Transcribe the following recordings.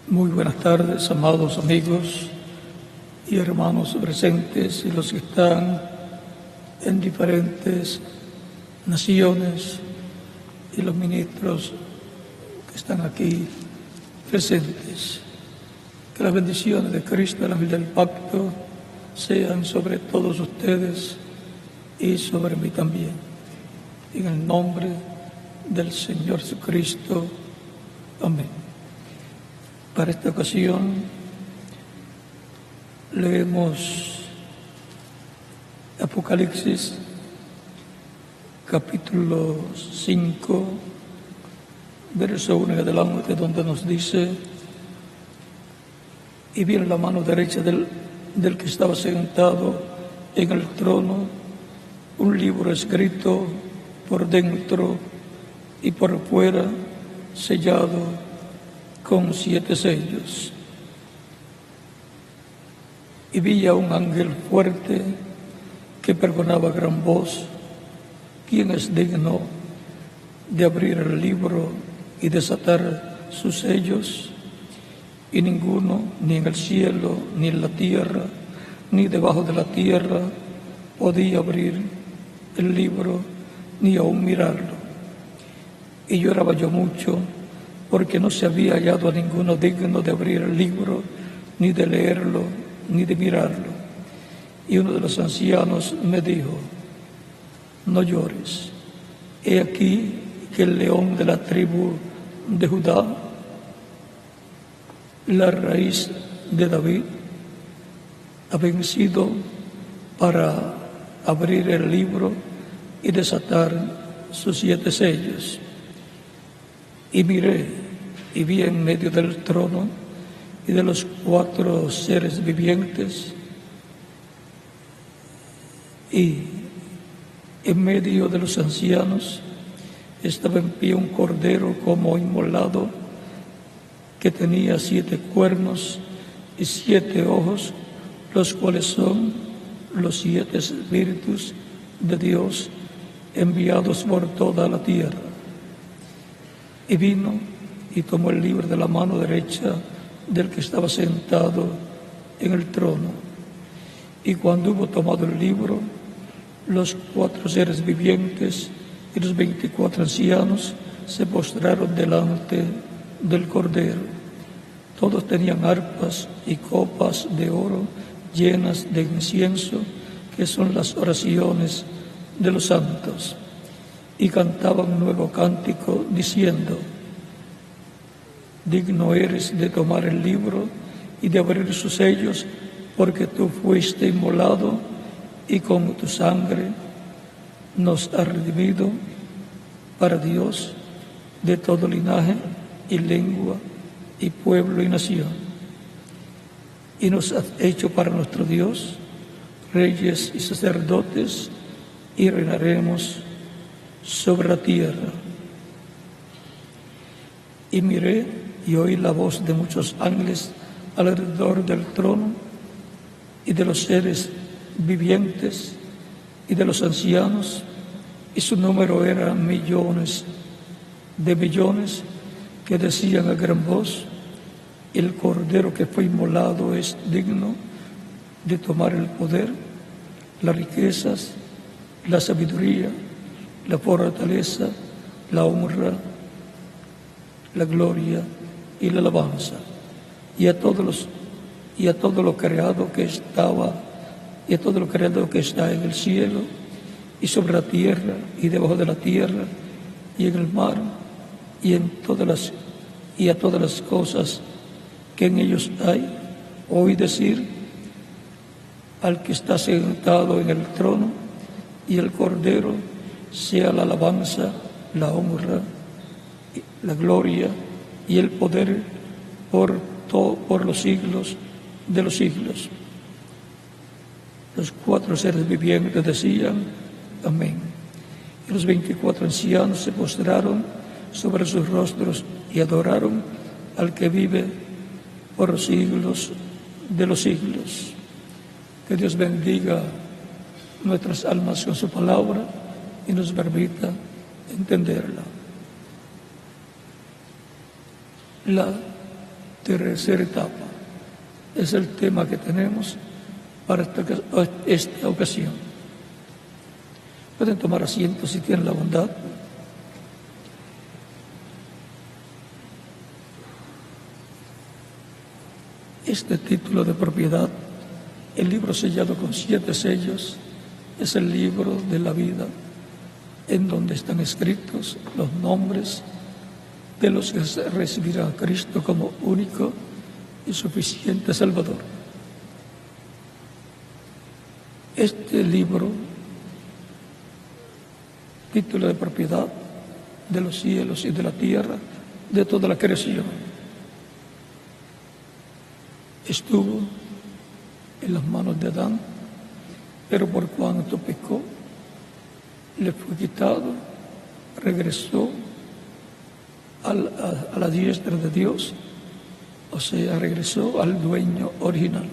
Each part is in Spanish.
Muy buenas tardes, amados amigos y hermanos presentes y los que están en diferentes naciones y los ministros que están aquí presentes. Que las bendiciones de Cristo, el ángel del pacto, sean sobre todos ustedes y sobre mí también. En el nombre del Señor Jesucristo. Amén. Para esta ocasión leemos Apocalipsis capítulo 5, verso 1 en adelante, donde nos dice: y vi en la mano derecha del que estaba sentado en el trono un libro escrito por dentro y por fuera, sellado con 7 sellos. Y vi a un ángel fuerte que pregonaba a gran voz: ¿quién es digno de abrir el libro y desatar sus sellos? Y ninguno, ni en el cielo, ni en la tierra, ni debajo de la tierra, podía abrir el libro, ni aún mirarlo. Y lloraba yo mucho, porque no se había hallado a ninguno digno de abrir el libro, ni de leerlo, ni de mirarlo. Y uno de los ancianos me dijo: no llores, he aquí que el león de la tribu de Judá, la raíz de David, ha vencido para abrir el libro y desatar sus 7 sellos. Y miré, y vi en medio del trono y de los 4 seres vivientes, y en medio de los ancianos estaba en pie un cordero como inmolado, que tenía 7 cuernos y 7 ojos, los cuales son los 7 espíritus de Dios enviados por toda la tierra. Y vino y tomó el libro de la mano derecha del que estaba sentado en el trono. Y cuando hubo tomado el libro, los 4 seres vivientes y los 24 ancianos se postraron delante del Cordero. Todos tenían arpas y copas de oro llenas de incienso, que son las oraciones de los santos. Y cantaban un nuevo cántico diciendo: digno eres de tomar el libro y de abrir sus sellos, porque tú fuiste inmolado y con tu sangre nos has redimido para Dios de todo linaje y lengua y pueblo y nación. Y nos has hecho para nuestro Dios reyes y sacerdotes, y reinaremos sobre la tierra. Y miré y oí la voz de muchos ángeles alrededor del trono, y de los seres vivientes, y de los ancianos, y su número era millones de millones, que decían a gran voz: el Cordero que fue inmolado es digno de tomar el poder, las riquezas, la sabiduría, la fortaleza, la honra, la gloria y la alabanza. Y a todo lo creado que estaba, y a todo lo creado que está en el cielo y sobre la tierra y debajo de la tierra y en el mar y a todas las cosas que en ellos hay, oí decir al que está sentado en el trono y el Cordero: sea la alabanza, la honra, la gloria y el poder por los siglos de los siglos. Los 4 seres vivientes decían: amén. Y los 24 ancianos se postraron sobre sus rostros y adoraron al que vive por los siglos de los siglos. Que Dios bendiga nuestras almas con su palabra y nos permita entenderla. tercera etapa. Es el tema que tenemos para esta ocasión. Pueden tomar asiento si tienen la bondad. Este título de propiedad, el libro sellado con 7 sellos, es el libro de la vida, en donde están escritos los nombres de los que recibirán a Cristo como único y suficiente Salvador. Este libro, título de propiedad de los cielos y de la tierra, de toda la creación, estuvo en las manos de Adán, pero por cuanto pecó, le fue quitado, regresó a la diestra de Dios, o sea, regresó al dueño original.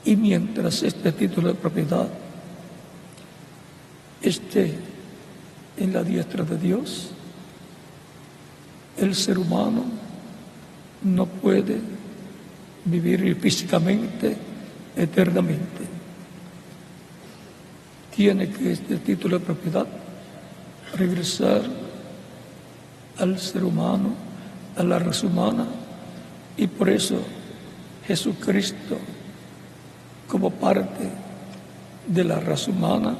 Y mientras este título de propiedad esté en la diestra de Dios, el ser humano no puede vivir físicamente eternamente. Tiene que este título de propiedad regresar al ser humano, a la raza humana, y por eso Jesucristo, como parte de la raza humana,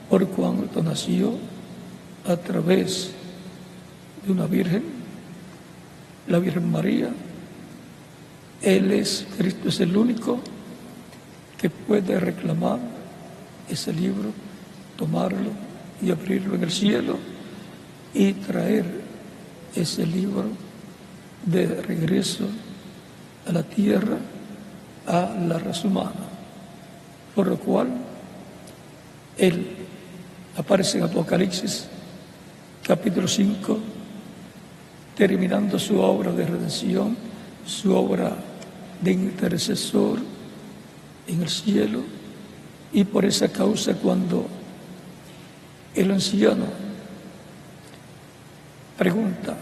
por cuanto nació a través de una virgen, la Virgen María, Cristo es el único que puede reclamar ese libro, tomarlo y abrirlo en el cielo y traer ese libro de regreso a la tierra, a la raza humana. Por lo cual, Él aparece en Apocalipsis, capítulo 5, terminando su obra de redención, su obra de intercesor en el cielo, y por esa causa cuando el anciano pregunta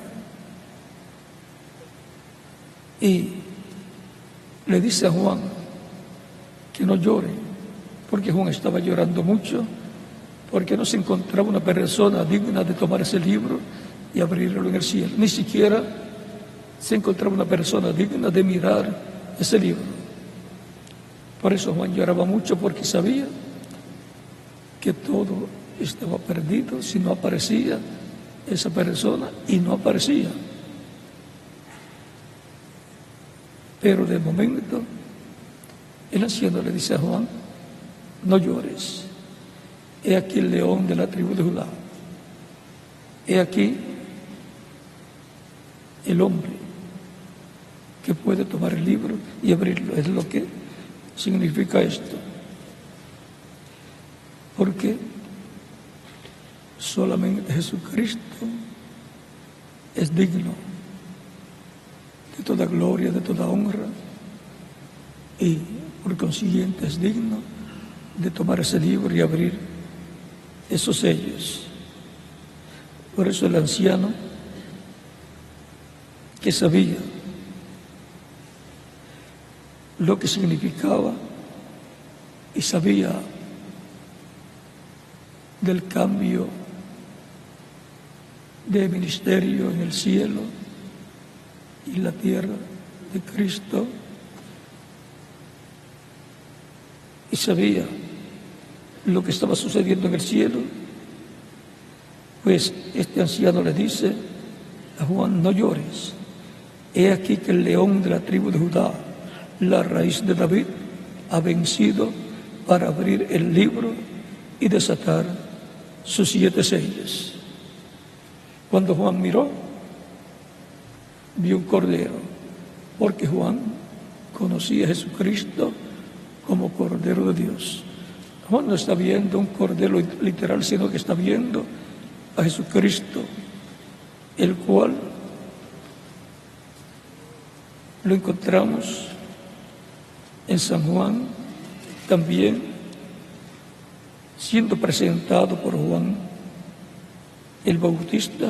y le dice a Juan que no llore, porque Juan estaba llorando mucho, porque no se encontraba una persona digna de tomar ese libro y abrirlo en el cielo. Ni siquiera se encontraba una persona digna de mirar ese libro. Por eso Juan lloraba mucho, porque sabía que todo estaba perdido si no aparecía esa persona, y no aparecía. Pero de momento el anciano le dice a Juan: no llores, he aquí el león de la tribu de Judá, he aquí el hombre que puede tomar el libro y abrirlo. Es lo que significa esto, porque solamente Jesucristo es digno de toda gloria, de toda honra, y por consiguiente es digno de tomar ese libro y abrir esos sellos. Por eso el anciano, que sabía lo que significaba y sabía del cambio de ministerio en el cielo y la tierra de Cristo, y sabía lo que estaba sucediendo en el cielo, pues este anciano le dice a Juan: no llores, he aquí que el león de la tribu de Judá, la raíz de David, ha vencido para abrir el libro y desatar sus 7 sellos. Cuando Juan miró, vio un cordero, porque Juan conocía a Jesucristo como Cordero de Dios. Juan no está viendo un cordero literal, sino que está viendo a Jesucristo, el cual lo encontramos en San Juan, también siendo presentado por Juan el Bautista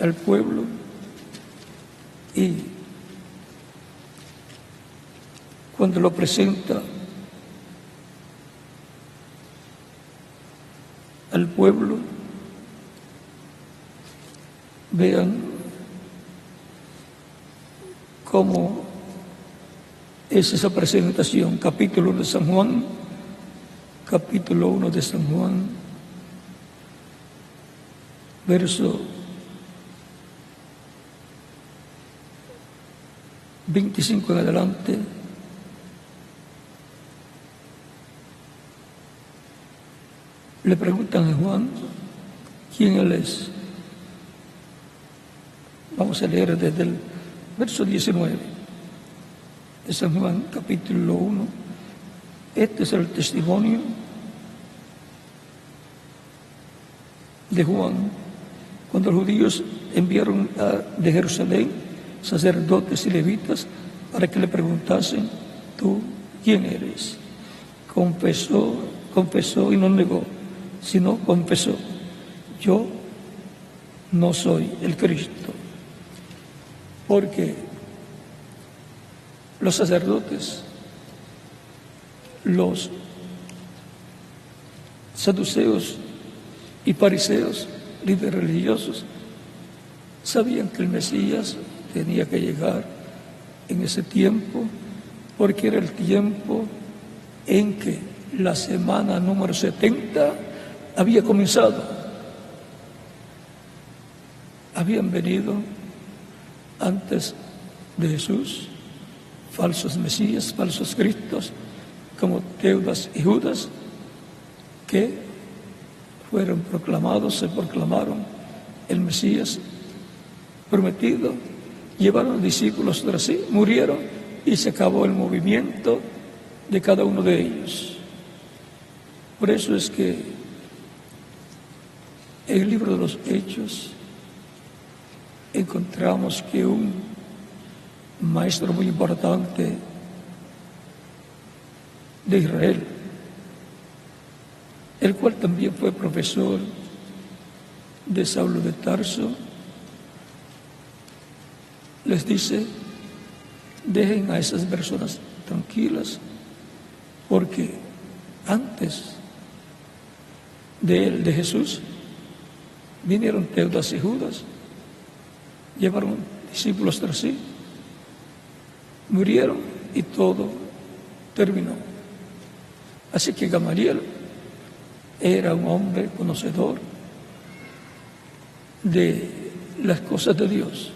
al pueblo y cuando lo presenta al pueblo, vean cómo es esa presentación. Capítulo 1 de San Juan, capítulo 1 de San Juan, verso 25 en adelante. Le preguntan a Juan quién él es. Vamos a leer desde el verso 19 de San Juan, capítulo 1. Este es el testimonio de Juan, cuando los judíos enviaron de Jerusalén sacerdotes y levitas para que le preguntasen: ¿tú quién eres? Confesó y no negó, sino confesó: yo no soy el Cristo. Porque los sacerdotes, los saduceos y fariseos, líderes religiosos, sabían que el Mesías tenía que llegar en ese tiempo, porque era el tiempo en que la semana número 70 había comenzado. Habían venido antes de Jesús falsos mesías, falsos cristos, como Teudas y Judas, que fueron proclamados, se proclamaron el Mesías prometido, llevaron discípulos tras sí, murieron y se acabó el movimiento de cada uno de ellos. Por eso es que en el libro de los Hechos encontramos que un maestro muy importante de Israel, el cual también fue profesor de Saulo de Tarso, les dice: dejen a esas personas tranquilas, porque antes de él, de Jesús, vinieron Teudas y Judas, llevaron discípulos tras sí, murieron y todo terminó. Así que Gamaliel era un hombre conocedor de las cosas de Dios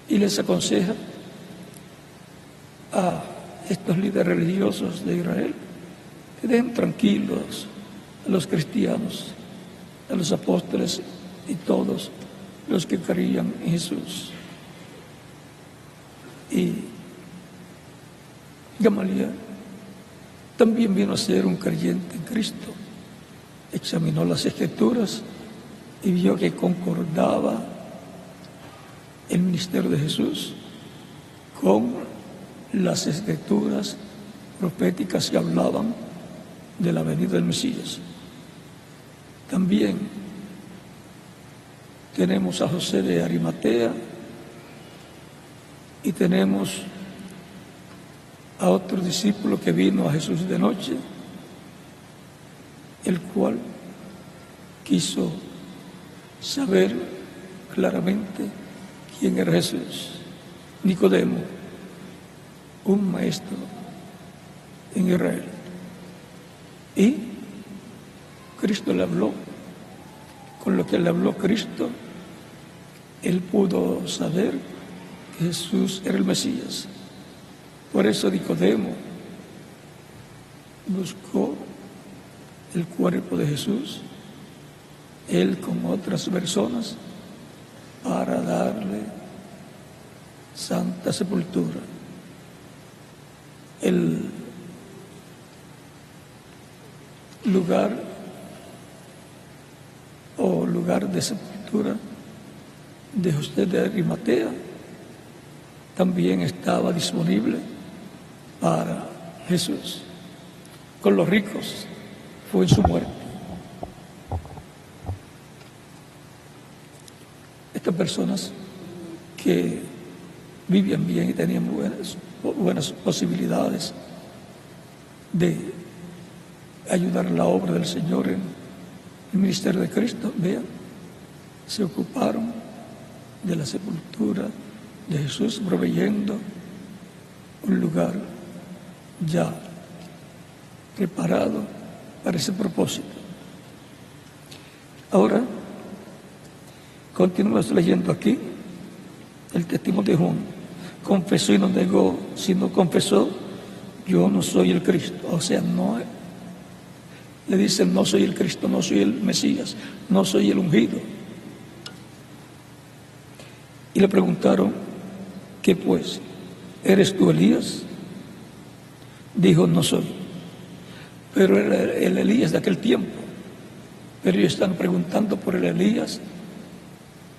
y les aconseja a estos líderes religiosos de Israel que dejen tranquilos a los cristianos, a los apóstoles y todos los que creían en Jesús. Y Gamaliel también vino a ser un creyente en Cristo. Examinó las Escrituras y vio que concordaba el ministerio de Jesús con las Escrituras proféticas que hablaban de la venida del Mesías. También tenemos a José de Arimatea y tenemos a otro discípulo que vino a Jesús de noche, el cual quiso saber claramente quién era Jesús. Nicodemo, un maestro en Israel. Y Cristo le habló. Con lo que le habló Cristo, él pudo saber que Jesús era el Mesías. Por eso Nicodemo buscó el cuerpo de Jesús, él con otras personas, para darle santa sepultura. El lugar de sepultura de José de Arimatea también estaba disponible para Jesús. Con los ricos fue en su muerte. Esta estas personas que vivían bien y tenían buenas posibilidades de ayudar en la obra del Señor en el ministerio de Cristo, vean, se ocuparon de la sepultura de Jesús, proveyendo un lugar ya preparado para ese propósito. Ahora, continuamos leyendo aquí el testimonio de Juan. Confesó y no negó. Si no confesó, yo no soy el Cristo. O sea, no le dicen, no soy el Cristo, no soy el Mesías, no soy el ungido. Y le preguntaron, ¿qué pues? ¿Eres tú Elías? Dijo, no soy. Pero era el Elías de aquel tiempo. Pero ellos están preguntando por el Elías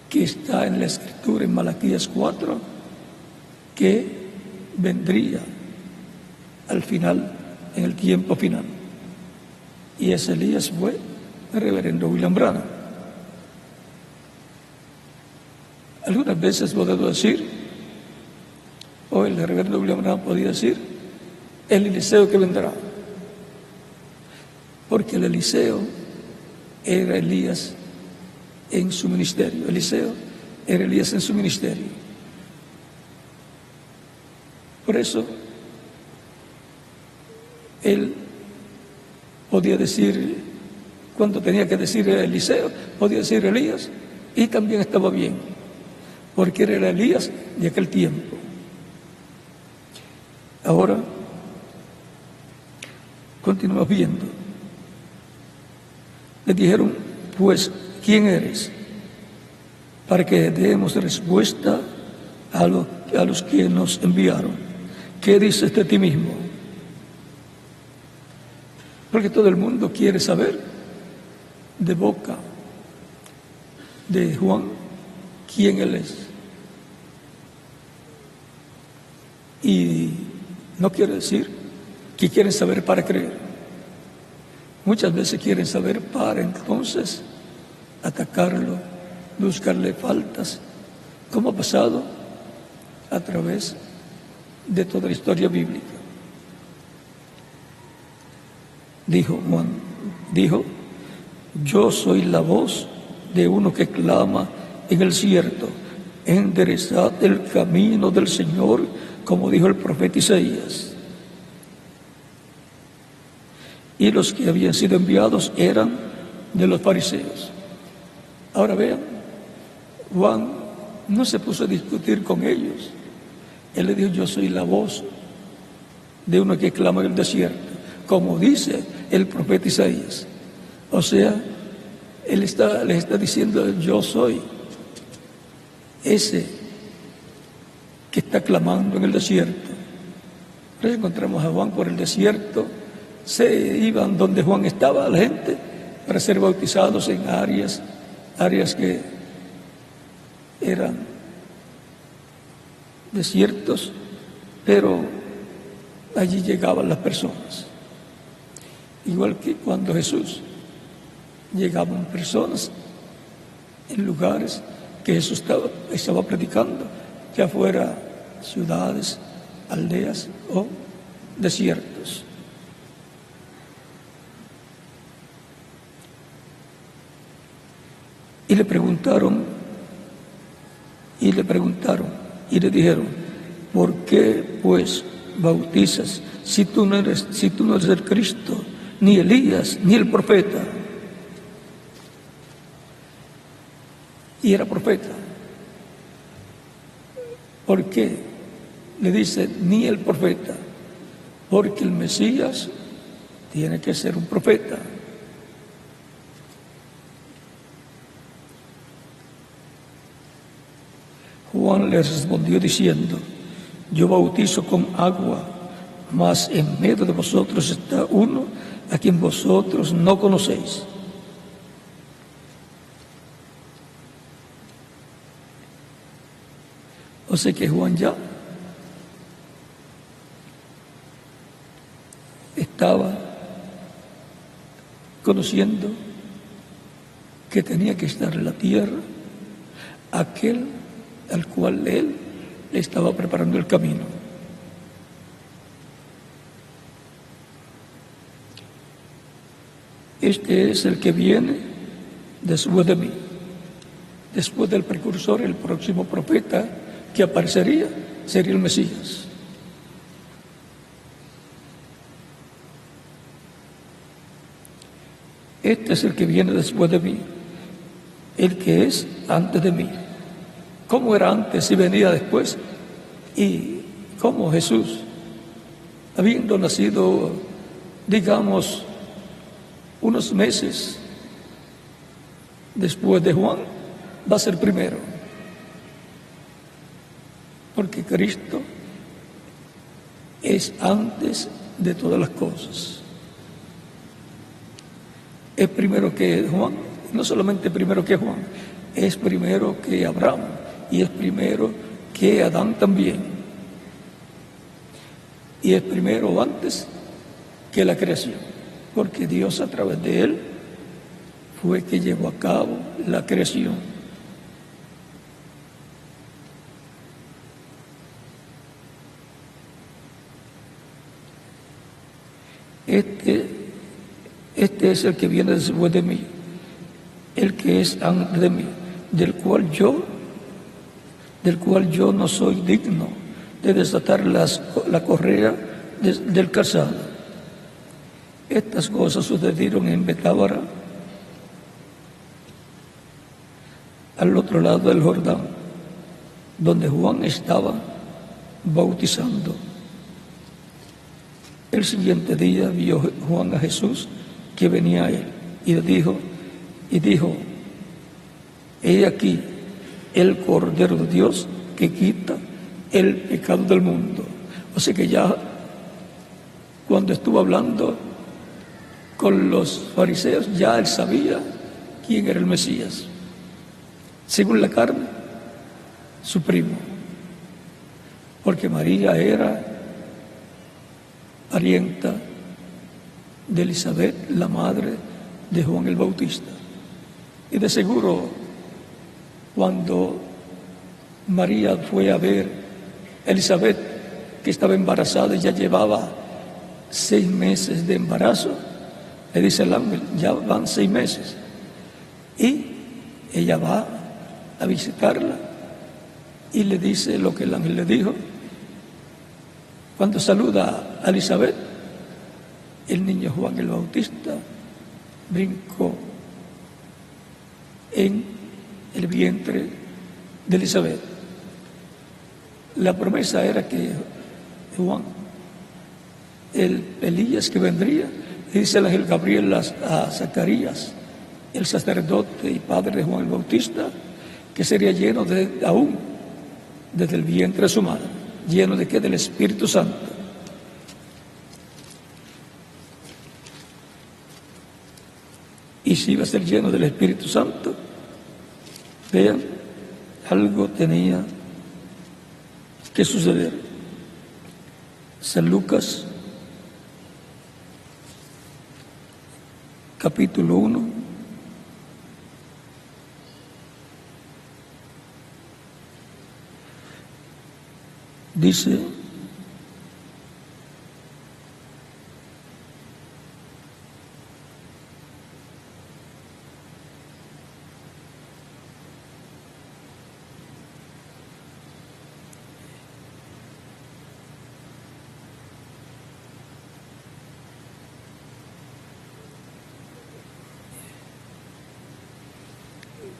que está en la Escritura, en Malaquías 4, que vendría al final, en el tiempo final. Y ese Elías fue el reverendo William Branham. Algunas veces podemos decir, o el reverendo William Branham podía decir, el Eliseo que vendrá. Porque el Eliseo era Elías en su ministerio. Eliseo era Elías en su ministerio. Por eso, él podía decir, cuando tenía que decir Eliseo, podía decir Elías, y también estaba bien, porque era Elías de aquel tiempo. Ahora, continuamos viendo. Le dijeron, pues, ¿quién eres? Para que demos respuesta a los que nos enviaron. ¿Qué dices de ti mismo? Porque todo el mundo quiere saber de boca de Juan quién él es. Y no quiere decir que quieren saber para creer. Muchas veces quieren saber para entonces atacarlo, buscarle faltas, como ha pasado a través de toda la historia bíblica. Dijo Juan, yo soy la voz de uno que clama en el desierto, enderezad el camino del Señor, como dijo el profeta Isaías. Y los que habían sido enviados eran de los fariseos. Ahora vean, Juan no se puso a discutir con ellos. Él le dijo, yo soy la voz de uno que clama en el desierto, como dice el profeta Isaías. O sea, él les está diciendo, yo soy ese que está clamando en el desierto. Ahora encontramos a Juan por el desierto. Se iban donde Juan estaba, la gente, para ser bautizados en áreas que eran desiertos, pero allí llegaban las personas. Igual que cuando Jesús, llegaban personas en lugares que Jesús estaba predicando, ya fuera ciudades, aldeas o desiertos. Y le preguntaron, y le dijeron, ¿por qué pues bautizas si tú no eres el Cristo, ni Elías, ni el profeta? Y era profeta. ¿Por qué? Le dice, ni el profeta, porque el Mesías tiene que ser un profeta. Juan les respondió diciendo, yo bautizo con agua, mas en medio de vosotros está uno a quien vosotros no conocéis. O sea que Juan ya estaba conociendo que tenía que estar en la tierra aquel al cual él le estaba preparando el camino. Este es el que viene después de mí, después del precursor, el próximo profeta que aparecería sería el Mesías. Este es el que viene después de mí, el que es antes de mí. ¿Cómo era antes y venía después? Y cómo Jesús, habiendo nacido, digamos, unos meses después de Juan, va a ser primero. Porque Cristo es antes de todas las cosas. Es primero que Juan, no solamente primero que Juan, es primero que Abraham y es primero que Adán también. Y es primero antes que la creación, porque Dios a través de él fue que llevó a cabo la creación. Este es el que viene después de mí, el que es antes de mí, del cual yo no soy digno de desatar la correa del calzado. Estas cosas sucedieron en Betábara, al otro lado del Jordán, donde Juan estaba bautizando. El siguiente día vio Juan a Jesús que venía a él y dijo, he aquí el Cordero de Dios que quita el pecado del mundo. O sea que ya cuando estuvo hablando con los fariseos, ya él sabía quién era el Mesías. Según la carne, su primo, porque María era parienta de Elizabeth, la madre de Juan el Bautista. Y de seguro, cuando María fue a ver a Elizabeth, que estaba embarazada y ya llevaba 6 meses de embarazo, le dice el ángel, ya van 6 meses. Y ella va a visitarla y le dice lo que el ángel le dijo. Cuando saluda a Elizabeth, el niño Juan el Bautista brincó en el vientre de Elizabeth. La promesa era que Juan, el Elías que vendría, dice el ángel Gabriel a Zacarías, el sacerdote y padre de Juan el Bautista, que sería lleno aún desde el vientre de su madre. ¿Lleno de qué? Del Espíritu Santo. Y si iba a ser lleno del Espíritu Santo, vean, algo tenía que suceder. San Lucas, capítulo 1, dice: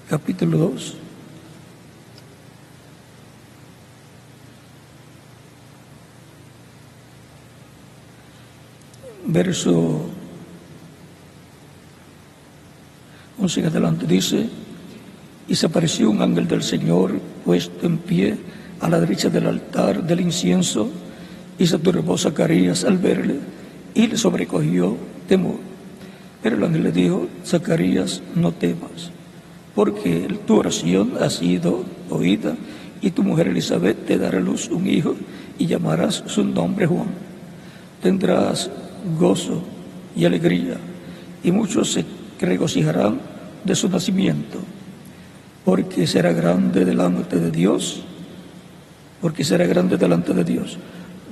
capítulo 2, verso 11 en adelante, dice: y se apareció un ángel del Señor puesto en pie a la derecha del altar del incienso, y se turbó Zacarías al verle, y le sobrecogió temor. Pero el ángel le dijo: Zacarías, no temas, porque tu oración ha sido oída, y tu mujer Elizabeth te dará a luz un hijo, y llamarás su nombre Juan. Tendrás gozo y alegría, y muchos se regocijarán de su nacimiento, porque será grande delante de Dios, porque será grande delante de Dios.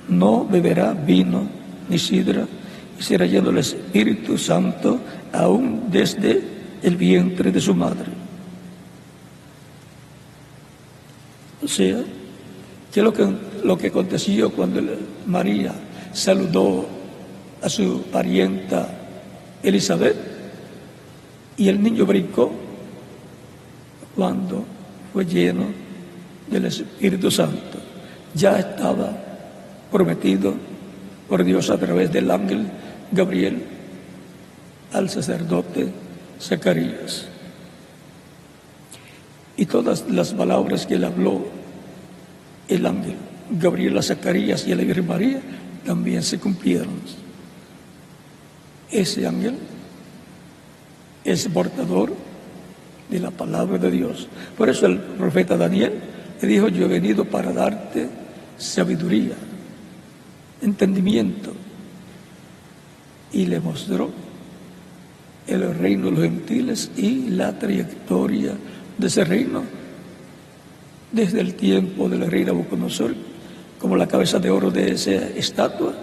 No beberá vino ni sidra, y será lleno del Espíritu Santo aún desde el vientre de su madre. O sea, ¿qué es lo que aconteció cuando María saludó a su parienta Elizabeth? Y el niño brincó cuando fue lleno del Espíritu Santo. Ya estaba prometido por Dios a través del ángel Gabriel al sacerdote Zacarías. Y todas las palabras que le habló el ángel Gabriel a Zacarías y a la Virgen María también se cumplieron. Ese ángel es portador de la palabra de Dios. Por eso el profeta Daniel le dijo: yo he venido para darte sabiduría, entendimiento. Y le mostró el reino de los gentiles y la trayectoria de ese reino desde el tiempo del rey Nabucodonosor, como la cabeza de oro de esa estatua,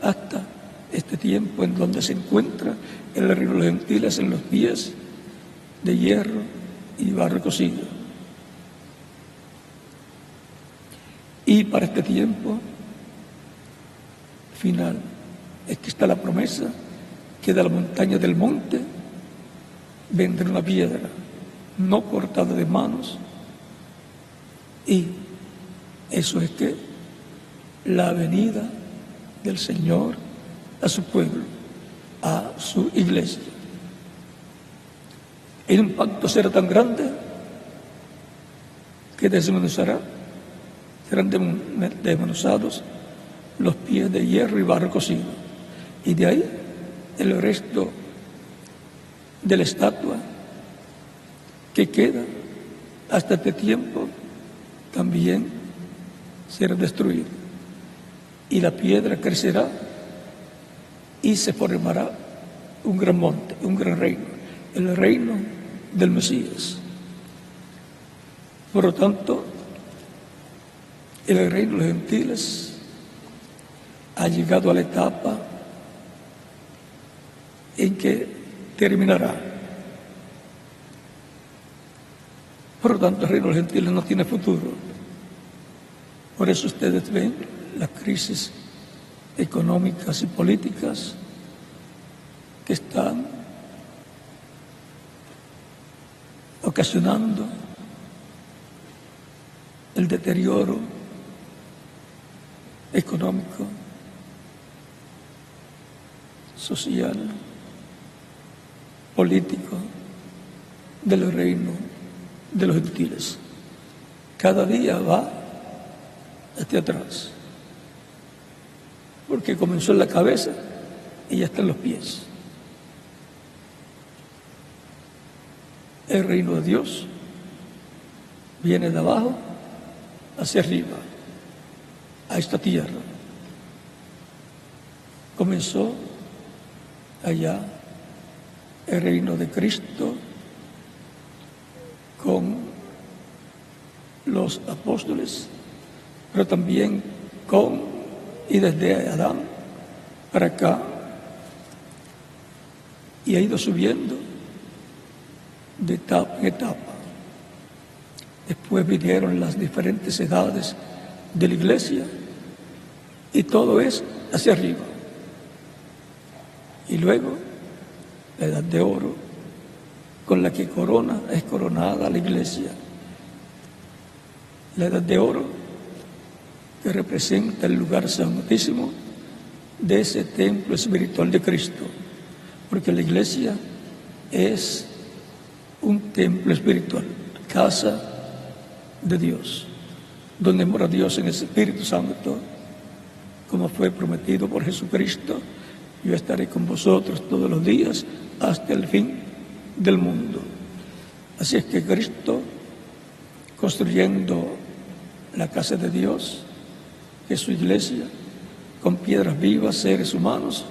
hasta este tiempo en donde se encuentra el reino de los gentiles en los pies de hierro y barro cocido. Y para este tiempo final es que está la promesa que de la montaña del monte vendrá una piedra no cortada de manos, y eso es que la venida del Señor a su pueblo, a su iglesia. El impacto será tan grande que serán desmenuzados los pies de hierro y barro cocido, y de ahí el resto de la estatua que queda hasta este tiempo también será destruido, y la piedra crecerá y se formará un gran monte, un gran reino, el reino del Mesías. Por lo tanto, el reino de los gentiles ha llegado a la etapa en que terminará. Por lo tanto, el reino de los gentiles no tiene futuro. Por eso ustedes ven las crisis económicas y políticas que están ocasionando el deterioro económico, social, político del reino de los gentiles. Cada día va hacia atrás, porque comenzó en la cabeza y ya está en los pies. El reino de Dios viene de abajo hacia arriba, a esta tierra. Comenzó allá el reino de Cristo con los apóstoles, pero también y desde Adán para acá, y ha ido subiendo de etapa en etapa. Después vinieron las diferentes edades de la iglesia, y todo es hacia arriba. Y luego la edad de oro, con la que es coronada la iglesia. La edad de oro, que representa el lugar santísimo de ese templo espiritual de Cristo, porque la iglesia es un templo espiritual, casa de Dios, donde mora Dios en el Espíritu Santo, como fue prometido por Jesucristo: yo estaré con vosotros todos los días hasta el fin del mundo. Así es que Cristo, construyendo la casa de Dios, que es su iglesia, con piedras vivas, seres humanos,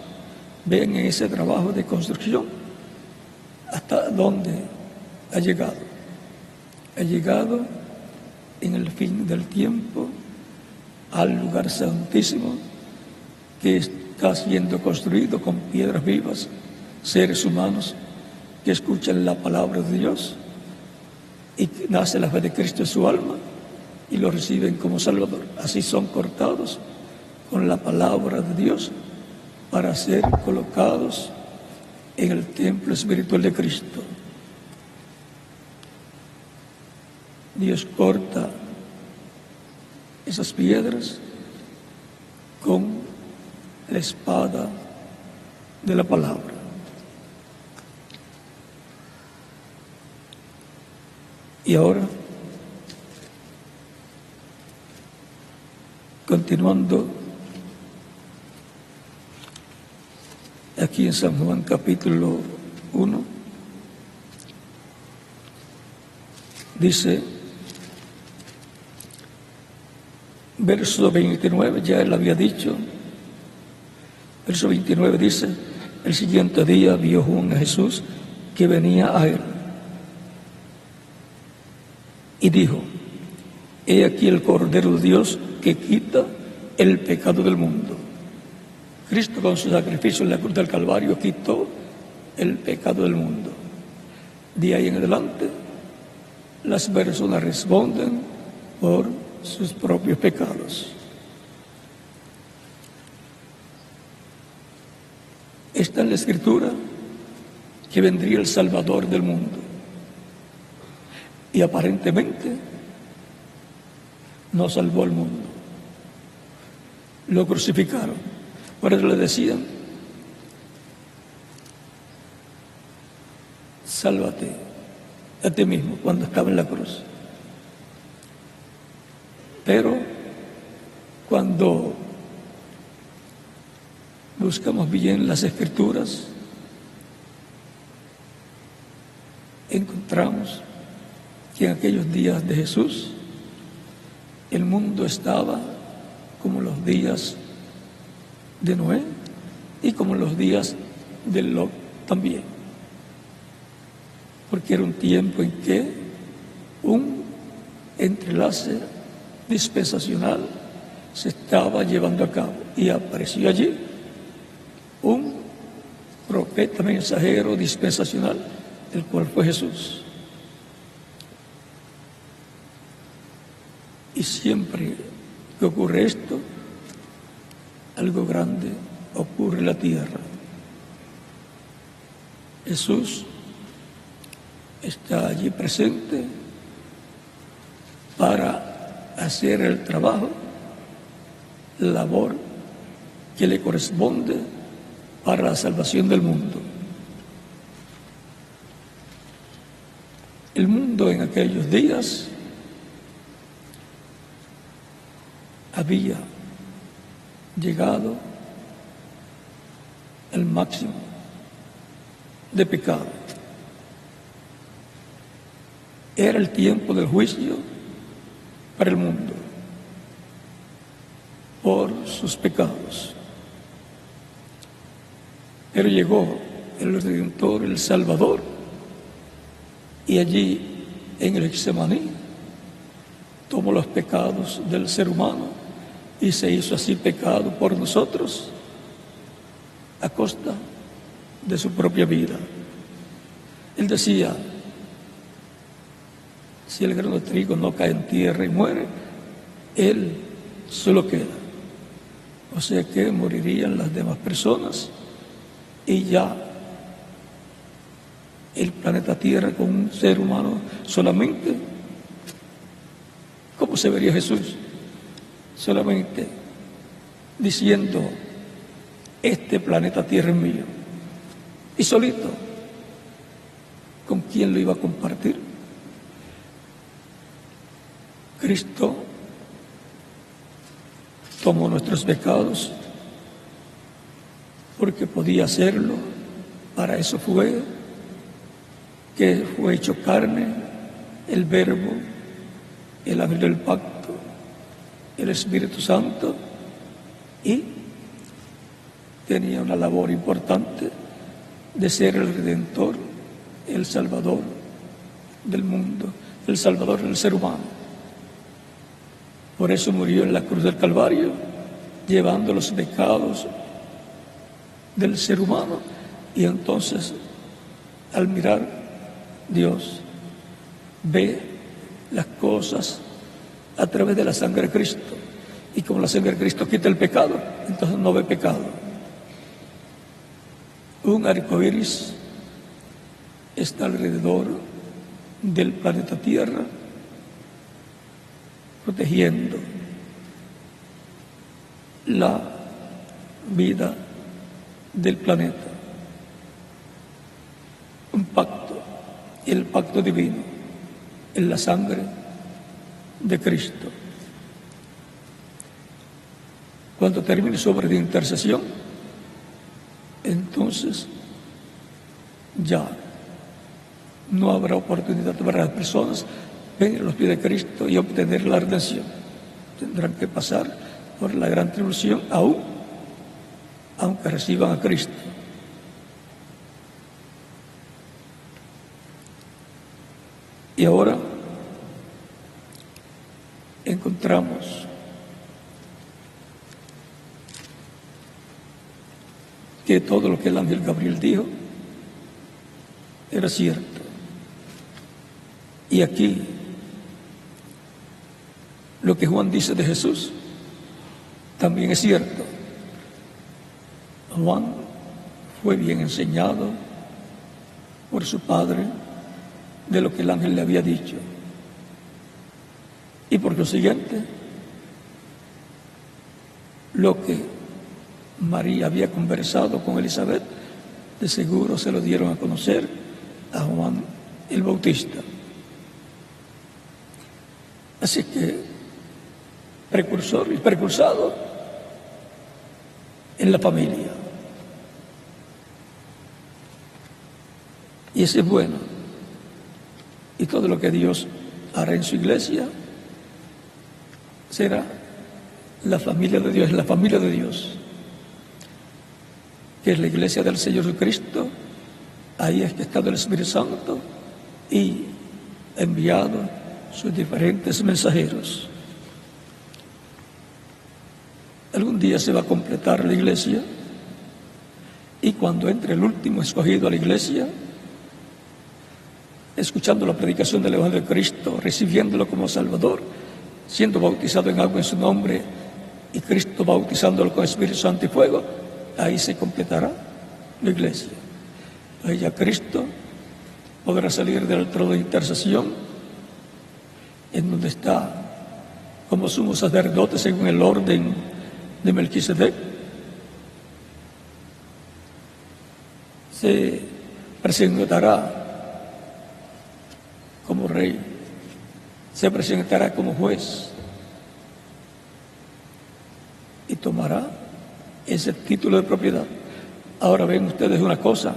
ven en ese trabajo de construcción hasta dónde ha llegado. ha llegado en el fin del tiempo al lugar santísimo que está siendo construido con piedras vivas, seres humanos que escuchan la palabra de Dios y que nace la fe de Cristo en su alma y lo reciben como Salvador. Así son cortados con la palabra de Dios para ser colocados en el templo espiritual de Cristo. Dios corta esas piedras con la espada de la palabra. Y ahora, continuando aquí en San Juan capítulo 1, dice, verso 29, ya él había dicho, verso 29 dice, el siguiente día vio Juan a Jesús que venía a él y dijo, he aquí el Cordero de Dios que quita el pecado del mundo. Cristo con su sacrificio en la cruz del Calvario quitó el pecado del mundo. De ahí en adelante, las personas responden por sus propios pecados. Está en la Escritura que vendría el Salvador del mundo. Y aparentemente no salvó al mundo. Lo crucificaron. Por eso le decían, sálvate a ti mismo cuando estaba en la cruz. Pero cuando buscamos bien las Escrituras, encontramos que en aquellos días de Jesús el mundo estaba como los días de Noé y como los días de Lot también, porque era un tiempo en que un entrelace dispensacional se estaba llevando a cabo y apareció allí un profeta mensajero dispensacional, el cual fue Jesús. Y siempre que ocurre esto, algo grande ocurre en la tierra. Jesús está allí presente para hacer el trabajo, la labor que le corresponde para la salvación del mundo. El mundo en aquellos días había llegado al máximo de pecado. Era el tiempo del juicio para el mundo por sus pecados. Pero llegó el Redentor, el Salvador, y allí en el Getsemaní tomó los pecados del ser humano y se hizo así pecado por nosotros a costa de su propia vida. Él decía, si el grano de trigo no cae en tierra y muere, él solo queda. O sea que morirían las demás personas y ya el planeta Tierra con un ser humano solamente. ¿Cómo se vería Jesús? Solamente diciendo, este planeta Tierra es mío. Y solito, ¿con quién lo iba a compartir? Cristo tomó nuestros pecados porque podía hacerlo. Para eso fue que fue hecho carne, el Verbo, el ángel del pacto, el Espíritu Santo, y tenía una labor importante de ser el Redentor, el Salvador del mundo, el Salvador del ser humano. Por eso murió en la cruz del Calvario, llevando los pecados del ser humano. Y entonces, al mirar, Dios ve las cosas a través de la sangre de Cristo. Y como la sangre de Cristo quita el pecado, entonces no ve pecado. Un arco iris está alrededor del planeta Tierra, protegiendo la vida del planeta. Un pacto, el pacto divino, en la sangre de Cristo. Cuando termine su obra de intercesión, entonces ya no habrá oportunidad para las personas venir a los pies de Cristo y obtener la redención. Tendrán que pasar por la gran tribulación aunque reciban a Cristo. Y ahora encontramos que todo lo que el ángel Gabriel dijo era cierto. Y aquí lo que Juan dice de Jesús también es cierto. Juan fue bien enseñado por su padre de lo que el ángel le había dicho. Y por lo siguiente, lo que María había conversado con Elizabeth, de seguro se lo dieron a conocer a Juan el Bautista. Así que, precursor y precursado en la familia. Y ese es bueno. Y todo lo que Dios hará en su iglesia será la familia de Dios, la familia de Dios, que es la iglesia del Señor Jesucristo. Ahí es que está el Espíritu Santo y ha enviado sus diferentes mensajeros. Algún día se va a completar la iglesia y cuando entre el último escogido a la iglesia, escuchando la predicación del Evangelio de Cristo, recibiéndolo como Salvador, siendo bautizado en agua en su nombre y Cristo bautizándolo con Espíritu Santo y fuego, ahí se completará la iglesia. Ahí ya Cristo podrá salir del trono de intercesión, en donde está como sumo sacerdote según el orden de Melquisedec. Se presentará como rey, se presentará como juez y tomará ese título de propiedad. Ahora ven ustedes una cosa,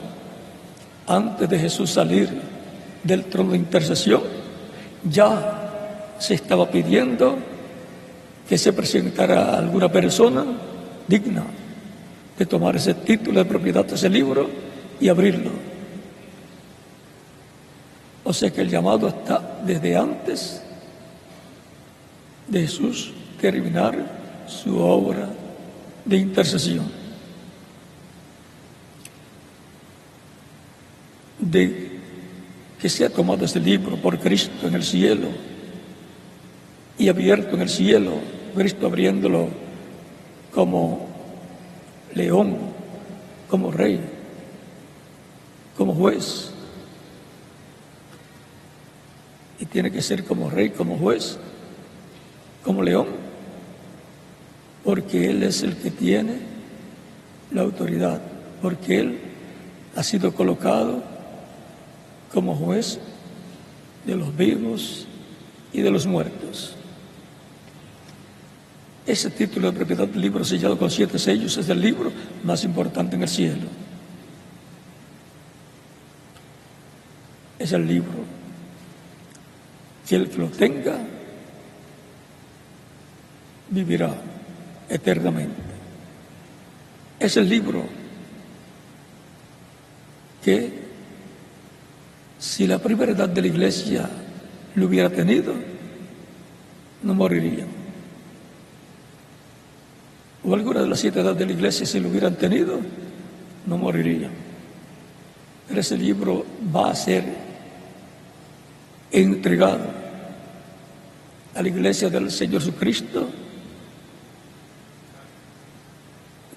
antes de Jesús salir del trono de intercesión, ya se estaba pidiendo que se presentara alguna persona digna de tomar ese título de propiedad de ese libro y abrirlo. O sea que el llamado está desde antes de Jesús terminar su obra de intercesión. De que sea tomado ese libro por Cristo en el cielo y abierto en el cielo, Cristo abriéndolo como león, como rey, como juez. Y tiene que ser como rey, como juez, como león, porque Él es el que tiene la autoridad, porque Él ha sido colocado como juez de los vivos y de los muertos. Ese título de propiedad del libro sellado con 7 sellos es el libro más importante en el cielo. Es el libro que el que lo tenga vivirá eternamente. Es el libro que, si la primera edad de la iglesia lo hubiera tenido, no morirían. O alguna de las 7 edades de la iglesia, si lo hubieran tenido, no morirían. Pero ese libro va a ser entregado a la iglesia del Señor Jesucristo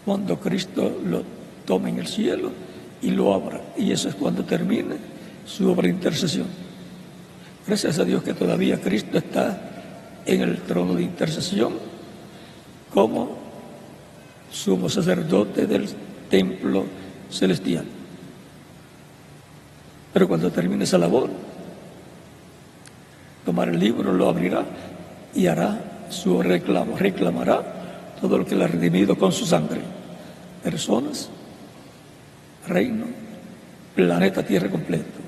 cuando Cristo lo tome en el cielo y lo abra. Y eso es cuando termine su obra de intercesión. Gracias a Dios que todavía Cristo está en el trono de intercesión como sumo sacerdote del templo celestial. Pero cuando termine esa labor, tomará el libro, lo abrirá y hará su reclamo. Reclamará todo lo que le ha redimido con su sangre. Personas, reino, planeta, tierra completo.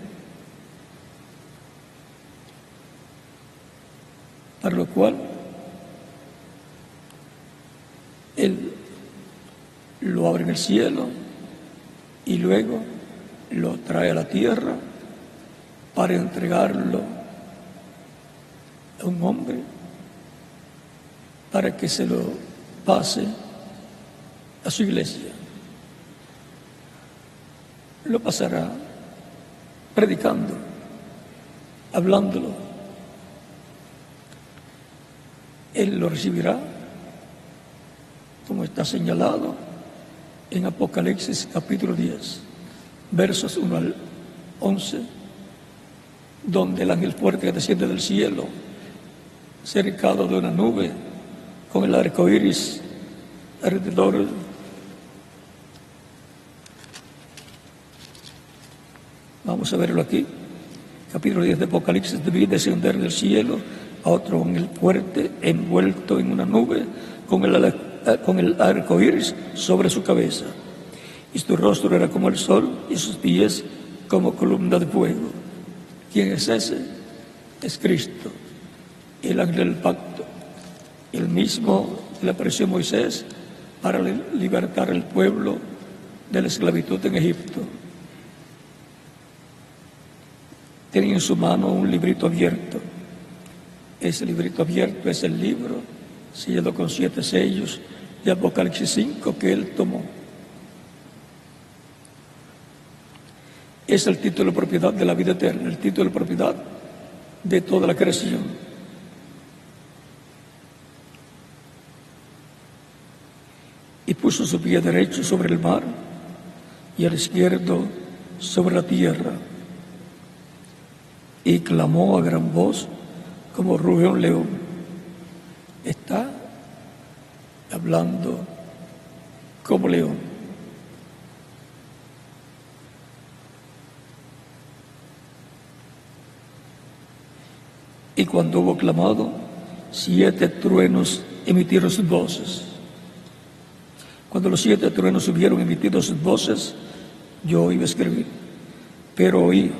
Para lo cual, Él lo abre en el cielo y luego lo trae a la tierra para entregarlo a un hombre para que se lo pase a su iglesia. Lo pasará predicando, hablándolo. Él lo recibirá, como está señalado en Apocalipsis capítulo 10, versos 1 al 11, donde el ángel fuerte que desciende del cielo, cercado de una nube, con el arco iris alrededor. Vamos a verlo aquí. Capítulo 10 de Apocalipsis: vi descender del cielo a otro ángel fuerte, envuelto en una nube, con el arco iris sobre su cabeza. Y su rostro era como el sol, y sus pies como columna de fuego. ¿Quién es ese? Es Cristo, el ángel del pacto, el mismo que le apareció a Moisés para libertar al pueblo de la esclavitud en Egipto. Tenía en su mano un librito abierto. Ese librito abierto es el libro sellado con 7 sellos de Apocalipsis 5 que él tomó. Es el título de propiedad de la vida eterna, el título de propiedad de toda la creación. Y puso su pie derecho sobre el mar y el izquierdo sobre la tierra. Y clamó a gran voz como ruge un león. Está hablando como león. Y cuando hubo clamado, 7 truenos emitieron sus voces. Cuando los 7 truenos hubieron emitido sus voces, yo iba a escribir, pero oí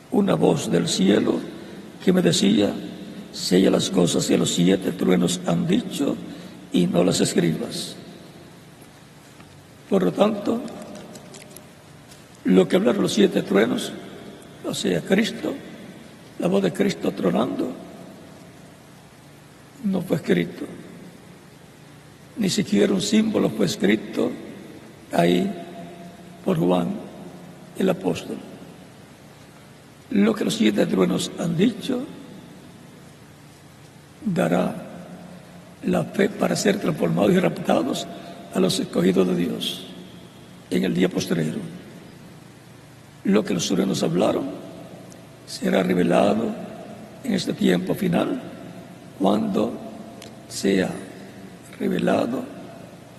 una voz del cielo que me decía: sella las cosas que los 7 truenos han dicho y no las escribas. Por lo tanto, lo que hablaron los 7 truenos, o sea, Cristo, la voz de Cristo tronando, no fue escrito. Ni siquiera un símbolo fue escrito ahí por Juan el apóstol. Lo que los 7 truenos han dicho dará la fe para ser transformados y raptados a los escogidos de Dios en el día postrero. Lo que los truenos hablaron será revelado en este tiempo final, cuando sea revelado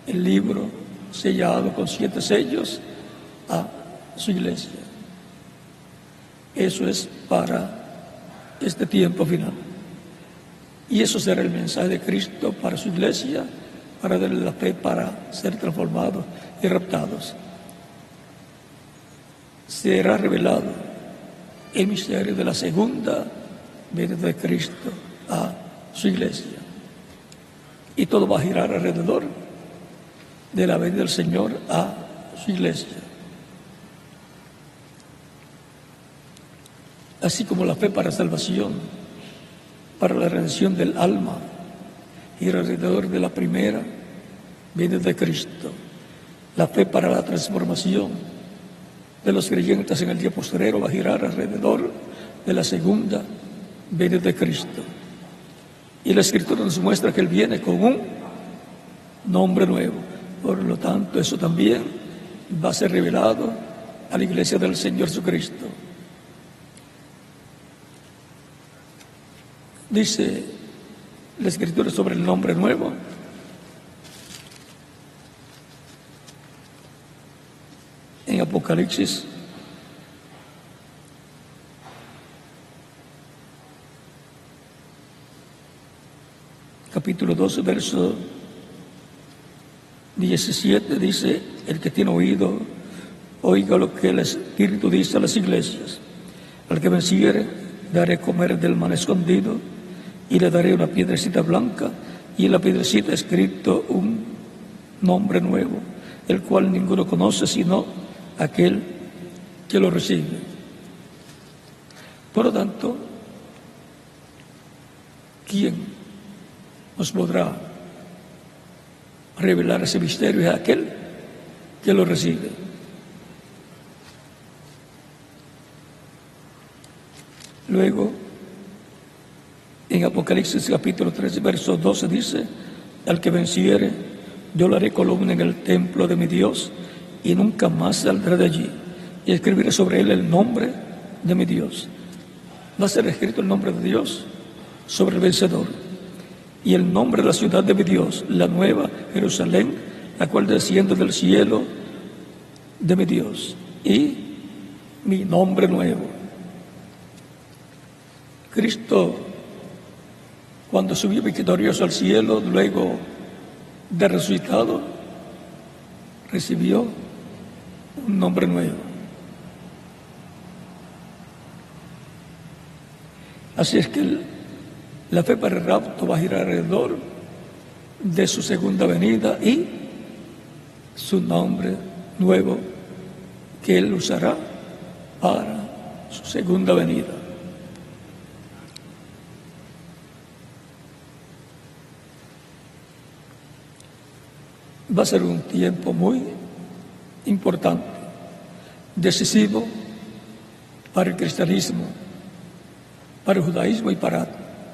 el libro sellado con 7 sellos a su iglesia. Eso es para este tiempo final. Y eso será el mensaje de Cristo para su iglesia, para darle la fe para ser transformados y raptados. Será revelado el misterio de la segunda venida de Cristo a su iglesia. Y todo va a girar alrededor de la venida del Señor a su iglesia. así como la fe para salvación, para la redención del alma y alrededor de la primera venida de Cristo, la fe para la transformación de los creyentes en el día postrero va a girar alrededor de la segunda venida de Cristo. Y la Escritura nos muestra que Él viene con un nombre nuevo. Por lo tanto, eso también va a ser revelado a la iglesia del Señor Jesucristo. Dice la Escritura sobre el nombre nuevo: en Apocalipsis capítulo 12, verso 17, dice: el que tiene oído, oiga lo que el Espíritu dice a las iglesias. Al que venciere, daré comer del maná escondido, y le daré una piedrecita blanca, y en la piedrecita escrito un nombre nuevo, el cual ninguno conoce sino aquel que lo recibe. Por lo tanto, ¿quién nos podrá revelar ese misterio? Es aquel que lo recibe. Luego, en Apocalipsis capítulo 13, verso 12 dice: al que venciere, yo le haré columna en el templo de mi Dios, y nunca más saldrá de allí, y escribiré sobre él el nombre de mi Dios. Va a ser escrito el nombre de Dios sobre el vencedor, y el nombre de la ciudad de mi Dios, la nueva Jerusalén, la cual desciende del cielo de mi Dios, y mi nombre nuevo. Cristo, cuando subió victorioso al cielo, luego de resucitado, recibió un nombre nuevo. Así es que la fe para el rapto va a girar alrededor de su segunda venida y su nombre nuevo que Él usará para su segunda venida. Va a ser un tiempo muy importante, decisivo para el cristianismo, para el judaísmo y para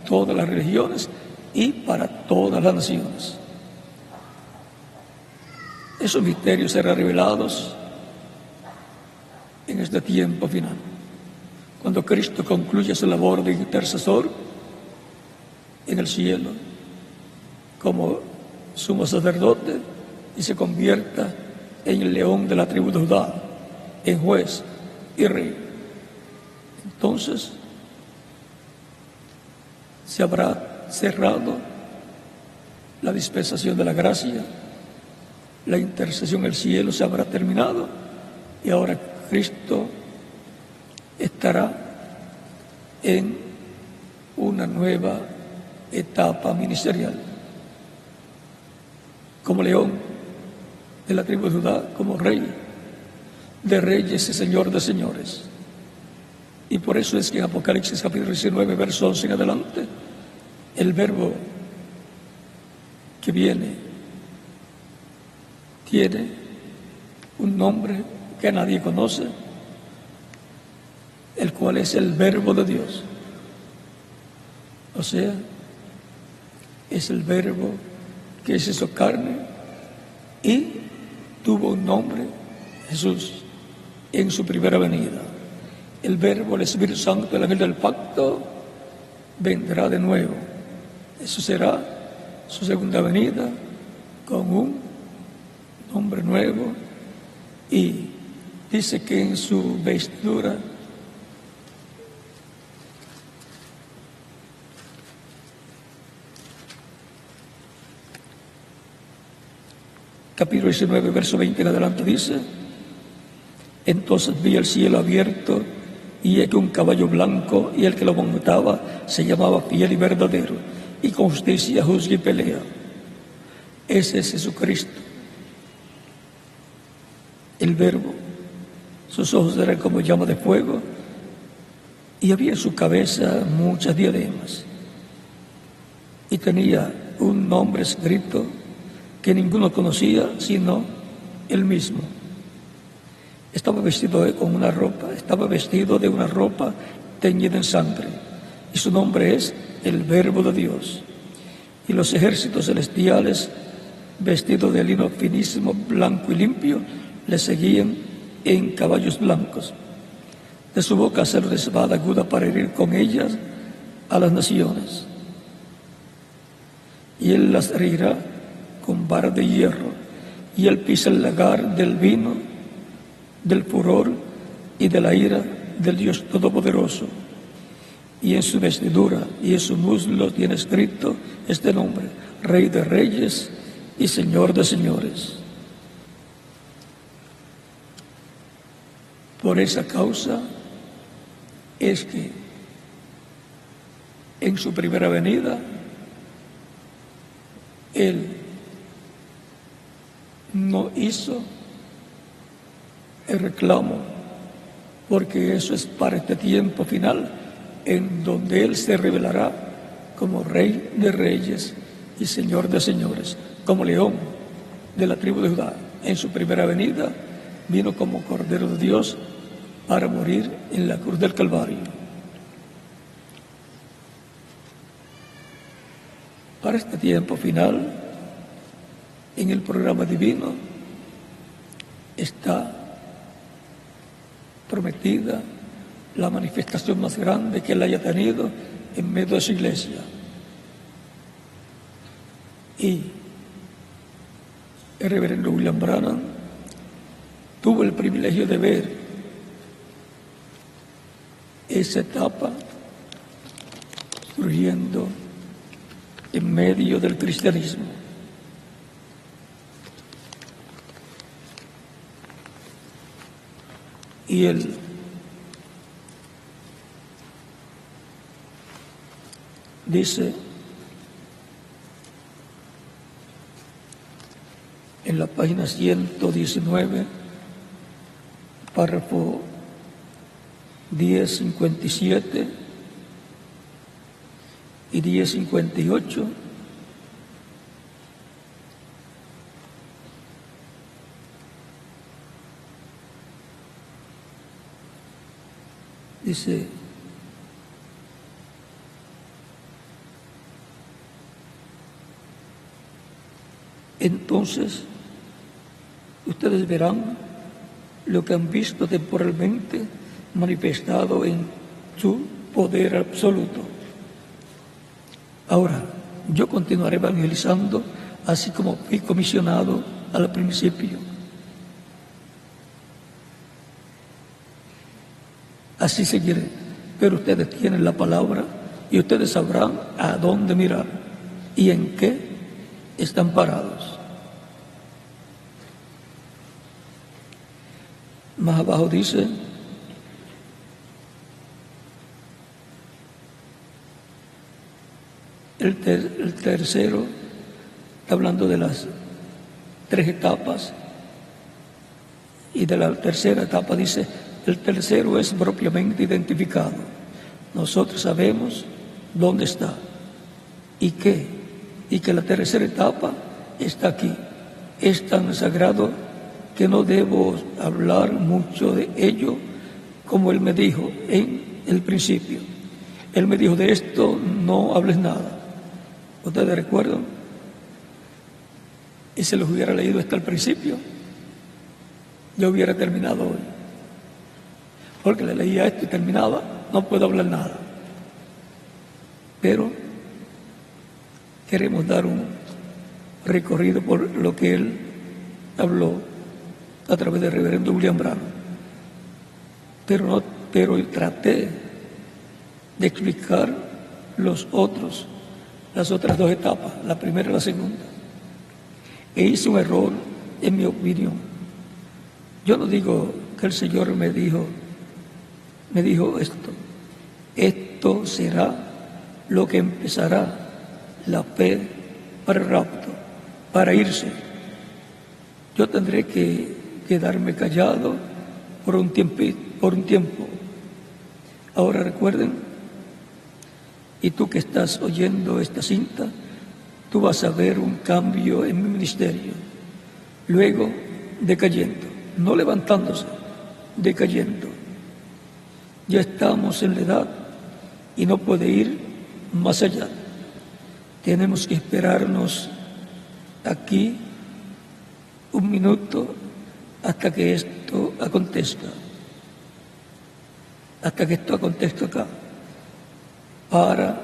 todas las religiones y para todas las naciones. Esos misterios serán revelados en este tiempo final, cuando Cristo concluya su labor de intercesor en el cielo como sumo sacerdote y se convierta en el león de la tribu de Judá, en juez y rey. Entonces se habrá cerrado la dispensación de la gracia, la intercesión en el cielo se habrá terminado, y ahora Cristo estará en una nueva etapa ministerial, como león de la tribu de Judá, como rey de reyes y señor de señores. Y por eso es que en Apocalipsis capítulo 19, verso 11 en adelante, el verbo que viene tiene un nombre que nadie conoce, el cual es el verbo de Dios. O sea, es el verbo que se hizo carne y tuvo un nombre, Jesús, en su primera venida. El verbo, el Espíritu Santo, el ángel del pacto, vendrá de nuevo. Eso será su segunda venida con un nombre nuevo, y dice que en su vestidura capítulo 19, verso 20 en adelante dice: entonces vi el cielo abierto, y he que un caballo blanco, y el que lo montaba se llamaba Fiel y Verdadero, y con justicia juzga y pelea. Ese es Jesucristo, el Verbo. Sus ojos eran como llama de fuego, y había en su cabeza muchas diademas, y tenía un nombre escrito que ninguno conocía sino él mismo. Estaba vestido de una ropa teñida en sangre, y su nombre es el Verbo de Dios. Y los ejércitos celestiales, vestidos de lino finísimo, blanco y limpio, le seguían en caballos blancos. De su boca salió una espada aguda para herir con ellas a las naciones. Y él las herirá con vara de hierro, y él pisa el lagar del vino, del furor y de la ira del Dios Todopoderoso. Y en su vestidura y en su muslo tiene escrito este nombre: Rey de Reyes y Señor de Señores. Por esa causa es que en su primera venida Él no hizo el reclamo, porque eso es para este tiempo final, en donde Él se revelará como Rey de Reyes y Señor de Señores, como León de la tribu de Judá. En su primera venida vino como Cordero de Dios para morir en la cruz del Calvario. Para este tiempo final, en el programa divino, está prometida la manifestación más grande que Él haya tenido en medio de su iglesia. Y el reverendo William Branham tuvo el privilegio de ver esa etapa surgiendo en medio del cristianismo. Y él dice en la página 119, párrafo 1057 y 1058, dice: entonces ustedes verán lo que han visto temporalmente manifestado en su poder absoluto. Ahora, yo continuaré evangelizando así como fui comisionado al principio. Así seguiré, pero ustedes tienen la palabra y ustedes sabrán a dónde mirar y en qué están parados. Más abajo dice: el tercero está hablando de las tres etapas, y de la tercera etapa dice: el tercero es propiamente identificado. Nosotros sabemos dónde está y que la tercera etapa está aquí. Es tan sagrado que no debo hablar mucho de ello, como Él me dijo en el principio. Él me dijo: de esto no hables nada. ¿Ustedes recuerdan? Y si los hubiera leído hasta el principio, yo hubiera terminado hoy. Porque le leía esto y terminaba, no puedo hablar nada. Pero queremos dar un recorrido por lo que él habló a través del reverendo William Branham. Pero traté de explicar las otras dos etapas, la primera y la segunda. E hice un error, en mi opinión. Yo no digo que el Señor me dijo esto será lo que empezará la fe para el rapto, para irse. Yo tendré que quedarme callado por un tiempo, Ahora recuerden, y tú que estás oyendo esta cinta, tú vas a ver un cambio en mi ministerio, luego decayendo, no levantándose, decayendo. Ya estamos en la edad y no puede ir más allá. Tenemos que esperarnos aquí un minuto hasta que esto acontezca, hasta que esto acontezca acá, para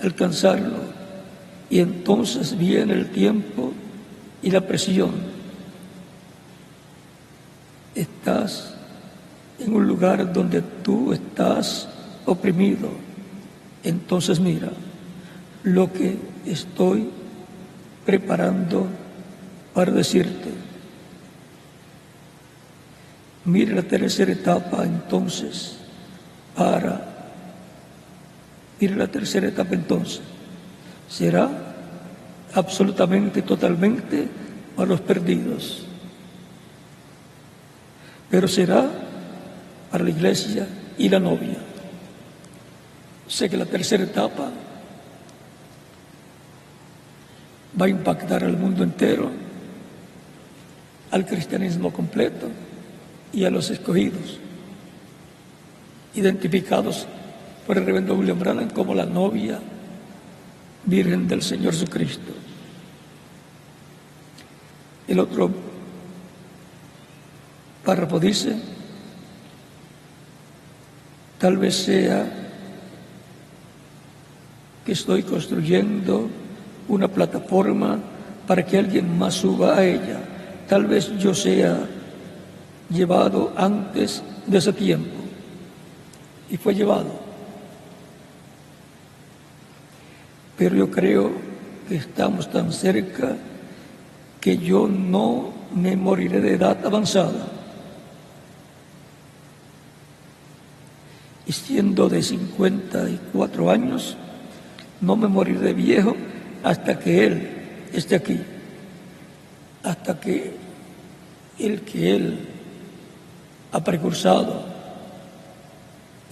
alcanzarlo. Y entonces viene el tiempo y la presión. Estás en un lugar donde tú estás oprimido. Entonces mira lo que estoy preparando para decirte. Mire la tercera etapa entonces, mire la tercera etapa entonces. Será absolutamente, totalmente para los perdidos. Pero será para la iglesia y la novia. Sé que la tercera etapa va a impactar al mundo entero, al cristianismo completo y a los escogidos, identificados por el reverendo William Branham como la novia Virgen del Señor Jesucristo. El otro párrafo dice: tal vez sea que estoy construyendo una plataforma para que alguien más suba a ella. Tal vez yo sea llevado antes de ese tiempo, y fue llevado. Pero yo creo que estamos tan cerca que yo no me moriré de edad avanzada. Y siendo de 54 años, no me moriré de viejo hasta que Él esté aquí. Hasta que Él ha precursado,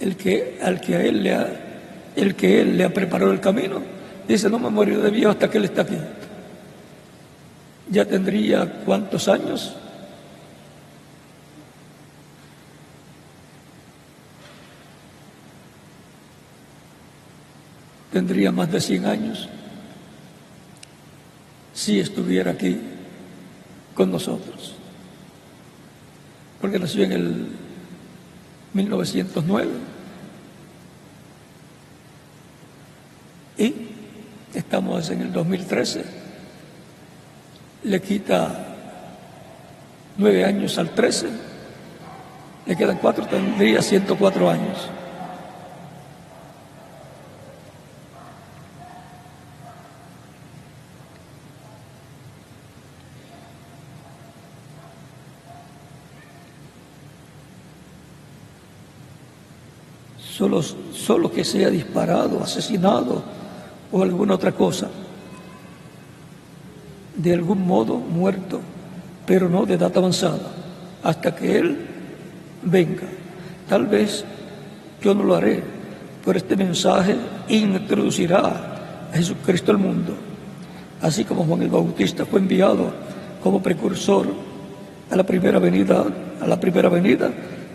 el que Él le ha preparado el camino, dice: no me moriré de viejo hasta que Él está aquí. Ya tendría ¿cuántos años? Tendría más de 100 años si estuviera aquí con nosotros, porque nació en el 1909 y estamos en el 2013. Le quita 9 años al 13, le quedan 4, tendría 104 años. Solo que sea disparado, asesinado o alguna otra cosa, de algún modo muerto, pero no de edad avanzada, hasta que Él venga. Tal vez yo no lo haré, pero este mensaje introducirá a Jesucristo al mundo, así como Juan el Bautista fue enviado como precursor a la primera venida,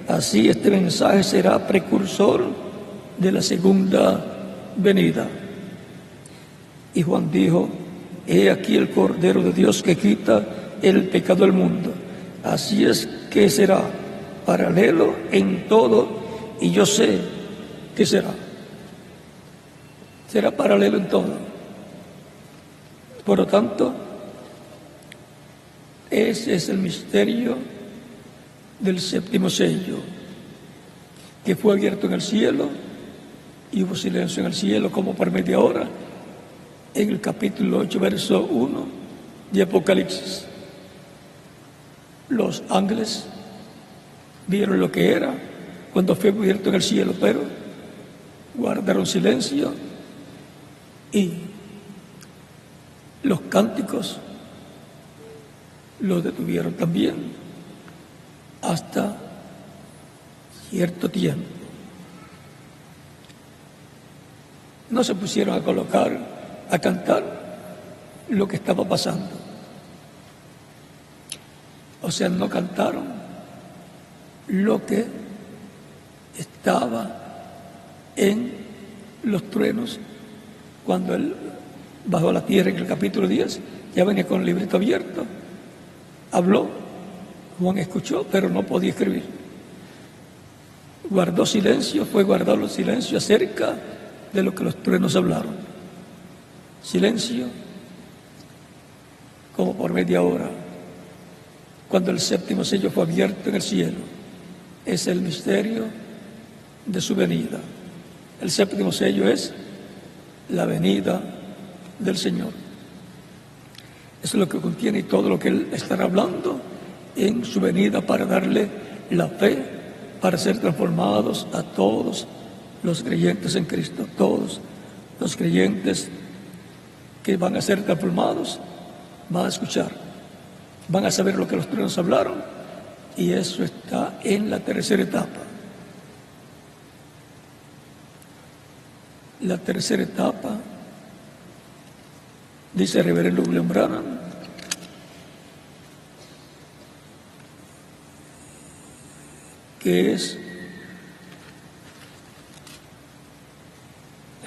así este mensaje será precursor de la segunda venida. Y Juan dijo: he aquí el Cordero de Dios que quita el pecado del mundo. Así es que será paralelo en todo, y yo sé que será paralelo en todo. Por lo tanto, ese es el misterio del séptimo sello, que fue abierto en el cielo y hubo silencio en el cielo como por media hora, en el capítulo 8, verso 1 de Apocalipsis. Los ángeles vieron lo que era cuando fue abierto en el cielo, pero guardaron silencio, y los cánticos los detuvieron también hasta cierto tiempo. no se pusieron a cantar lo que estaba pasando. O sea, no cantaron lo que estaba en los truenos cuando él bajó a la tierra en el capítulo 10, ya venía con el librito abierto, habló, Juan escuchó, pero no podía escribir. Guardó silencio, fue guardado el silencio acerca de lo que los truenos hablaron. Silencio como por media hora, cuando el séptimo sello fue abierto en el cielo. Es el misterio de su venida. El séptimo sello es la venida del Señor. Eso es lo que contiene todo lo que Él estará hablando en su venida para darle la fe, para ser transformados a todos los creyentes en Cristo. Todos los creyentes que van a ser transformados van a escuchar, van a saber lo que los truenos hablaron, y eso está en la tercera etapa. La tercera etapa, dice el reverendo William Branham, que es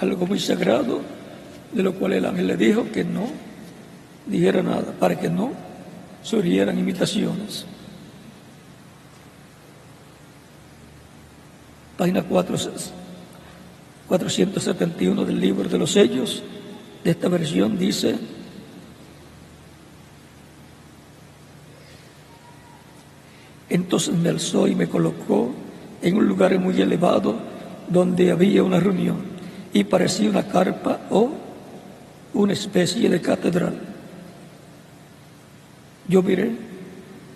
algo muy sagrado, de lo cual el ángel le dijo que no dijera nada, para que no surgieran imitaciones. Página 471 del libro de los sellos, de esta versión, dice: entonces me alzó y me colocó en un lugar muy elevado donde había una reunión, y parecía una carpa o una especie de catedral. Yo miré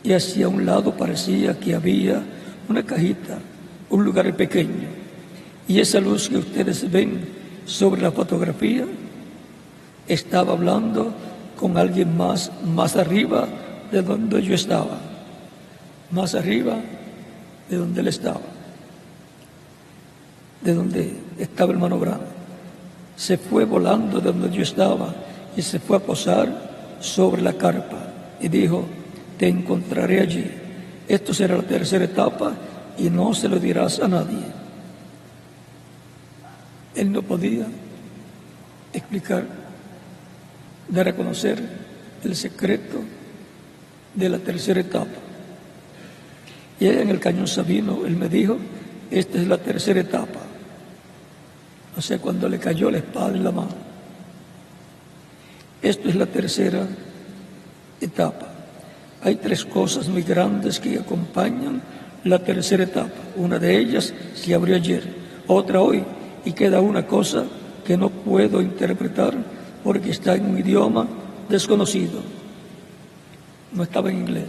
y hacia un lado parecía que había una cajita, un lugar pequeño, y esa luz que ustedes ven sobre la fotografía estaba hablando con alguien más arriba de donde yo estaba, más arriba de donde él estaba, de donde estaba el hermano Branham. Se fue volando de donde yo estaba y se fue a posar sobre la carpa y dijo: te encontraré allí. Esto será la tercera etapa y no se lo dirás a nadie. Él no podía explicar, dar a conocer el secreto de la tercera etapa. Y en el Cañón Sabino, él me dijo: esta es la tercera etapa. O sea, cuando le cayó la espada en la mano. Esto es la tercera etapa. Hay tres cosas muy grandes que acompañan la tercera etapa. Una de ellas se abrió ayer, otra hoy, y queda una cosa que no puedo interpretar porque está en un idioma desconocido. No estaba en inglés.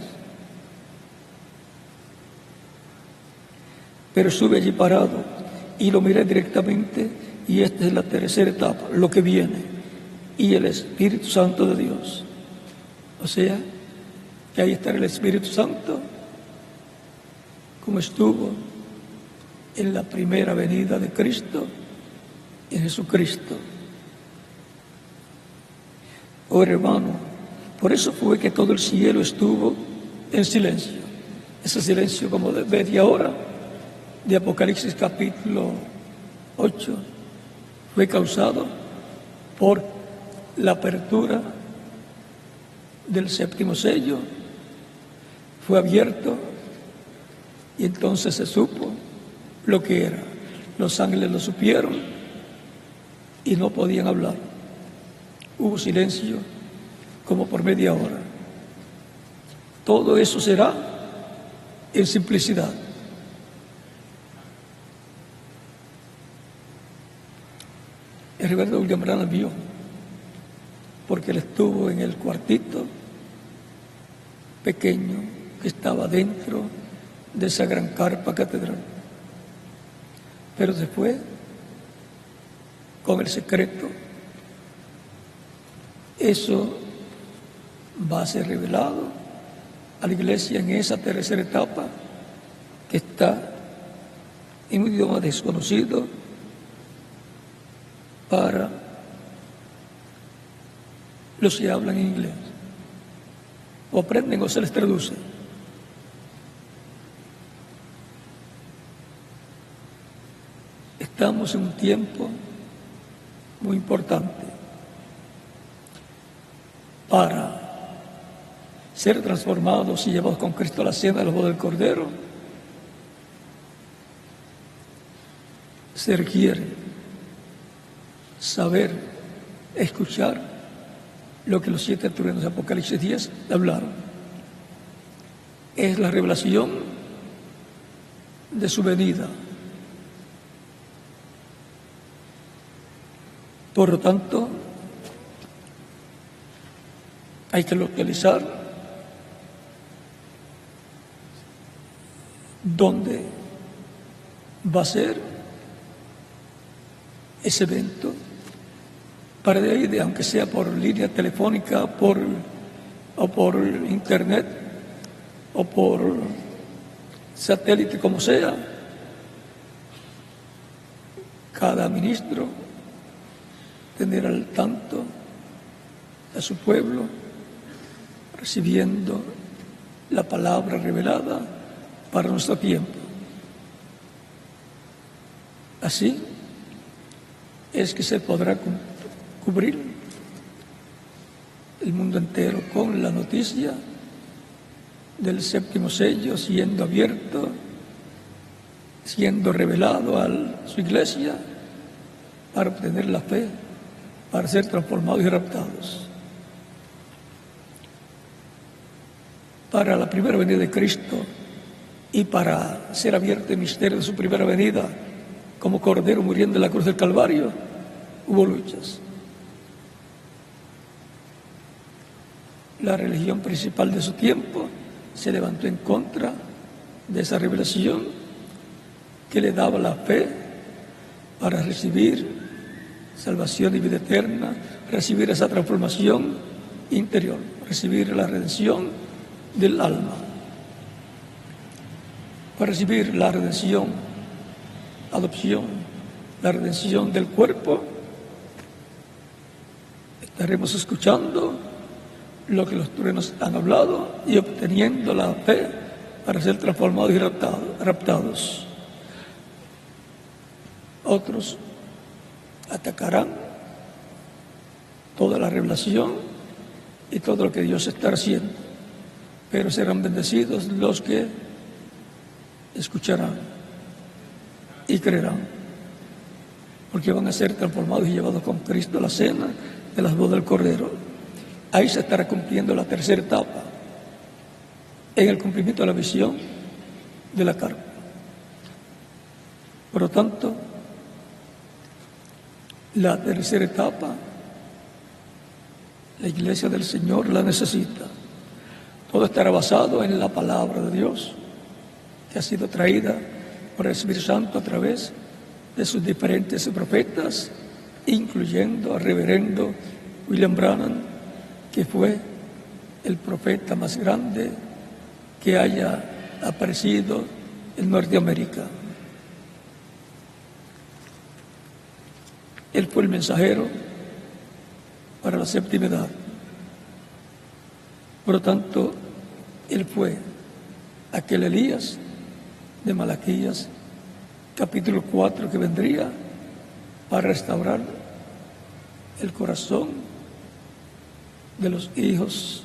Pero estuve allí parado y lo miré directamente, y esta es la tercera etapa, lo que viene, y el Espíritu Santo de Dios. O sea, que ahí está el Espíritu Santo, como estuvo en la primera venida de Cristo, en Jesucristo. Oh hermano, por eso fue que todo el cielo estuvo en silencio. Ese silencio como de media hora de Apocalipsis capítulo 8 fue causado por la apertura del séptimo sello. Fue abierto y entonces se supo lo que era. Los ángeles lo supieron y no podían hablar. Hubo silencio como por media hora. Todo eso será en simplicidad. El reverendo William Branham vio, porque él estuvo en el cuartito pequeño que estaba dentro de esa gran carpa catedral. Pero se fue con el secreto. Eso va a ser revelado a la iglesia en esa tercera etapa, que está en un idioma desconocido para los que hablan inglés, o aprenden o se les traduce. Estamos en un tiempo muy importante para ser transformados y llevados con Cristo a la cena de la boda del Cordero. Se requiere saber, escuchar lo que los 7 truenos de Apocalipsis 10 hablaron. Es la revelación de su venida. Por lo tanto, hay que localizar dónde va a ser ese evento, para de ahí, aunque sea por línea telefónica, o por internet, o por satélite, como sea, cada ministro tener al tanto a su pueblo, recibiendo la palabra revelada para nuestro tiempo. Así es que se podrá cubrir el mundo entero con la noticia del 7º sello siendo abierto, siendo revelado a su iglesia para obtener la fe, para ser transformados y raptados. Para la primera venida de Cristo y para ser abierto el misterio de su primera venida como Cordero muriendo en la cruz del Calvario, hubo luchas. La religión principal de su tiempo se levantó en contra de esa revelación que le daba la fe para recibir salvación y vida eterna, recibir esa transformación interior, recibir la redención del alma. Para recibir la redención, adopción, la redención del cuerpo, estaremos escuchando lo que los truenos han hablado y obteniendo la fe para ser transformados y raptados. Otros atacarán toda la revelación y todo lo que Dios está haciendo, pero serán bendecidos los que escucharán y creerán, porque van a ser transformados y llevados con Cristo a la cena de las bodas del Cordero. Ahí se estará cumpliendo la tercera etapa, en el cumplimiento de la visión de la carpa. Por lo tanto, la tercera etapa, la iglesia del Señor la necesita. Todo estará basado en la palabra de Dios, que ha sido traída por el Espíritu Santo a través de sus diferentes profetas, incluyendo al reverendo William Branham, que fue el profeta más grande que haya aparecido en Norteamérica. Él fue el mensajero para la séptima edad. Por lo tanto, él fue aquel Elías de Malaquías, capítulo 4, que vendría para restaurar el corazón de los hijos,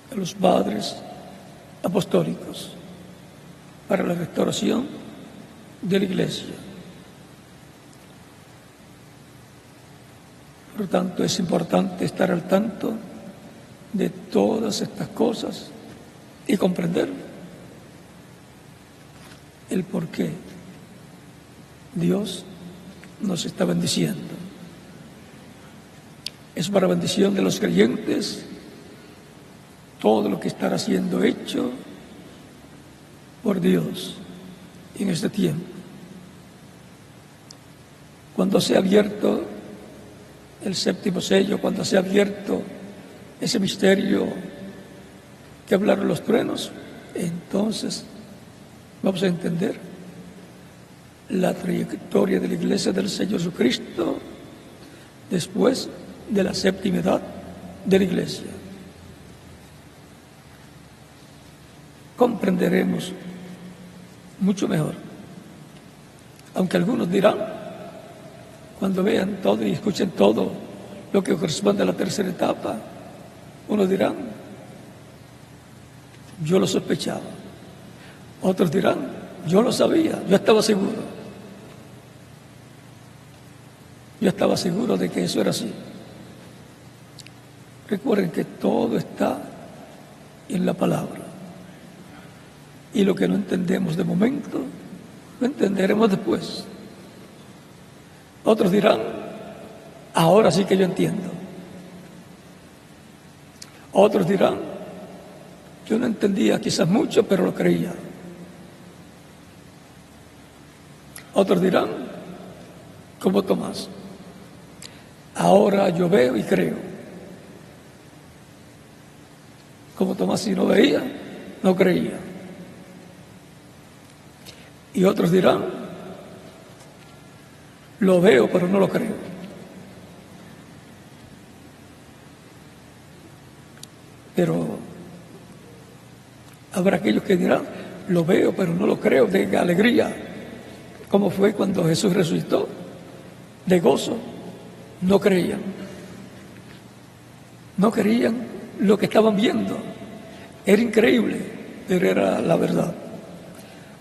de los padres apostólicos, para la restauración de la iglesia. Por lo tanto, es importante estar al tanto de todas estas cosas y comprender el por qué Dios nos está bendiciendo. Es para bendición de los creyentes todo lo que estará siendo hecho por Dios en este tiempo. Cuando sea abierto el 7º sello, cuando sea abierto ese misterio que hablaron los truenos, entonces vamos a entender la trayectoria de la iglesia del Señor Jesucristo después de la séptima edad de la Iglesia. Comprenderemos mucho mejor. Aunque algunos dirán, cuando vean todo y escuchen todo lo que corresponde a la tercera etapa, unos dirán, yo lo sospechaba. Otros dirán, yo lo sabía, yo estaba seguro. Yo estaba seguro de que eso era así. Recuerden que todo está en la palabra. Y lo que no entendemos de momento, lo entenderemos después. Otros dirán, ahora sí que yo entiendo. Otros dirán, yo no entendía quizás mucho, pero lo creía. Otros dirán, como Tomás, ahora yo veo y creo. Como Tomás, si no veía, no creía. Y otros dirán, lo veo, pero no lo creo. Pero habrá aquellos que dirán, lo veo, pero no lo creo, de alegría, como fue cuando Jesús resucitó, de gozo. No creían. No creían lo que estaban viendo. Era increíble, pero era la verdad.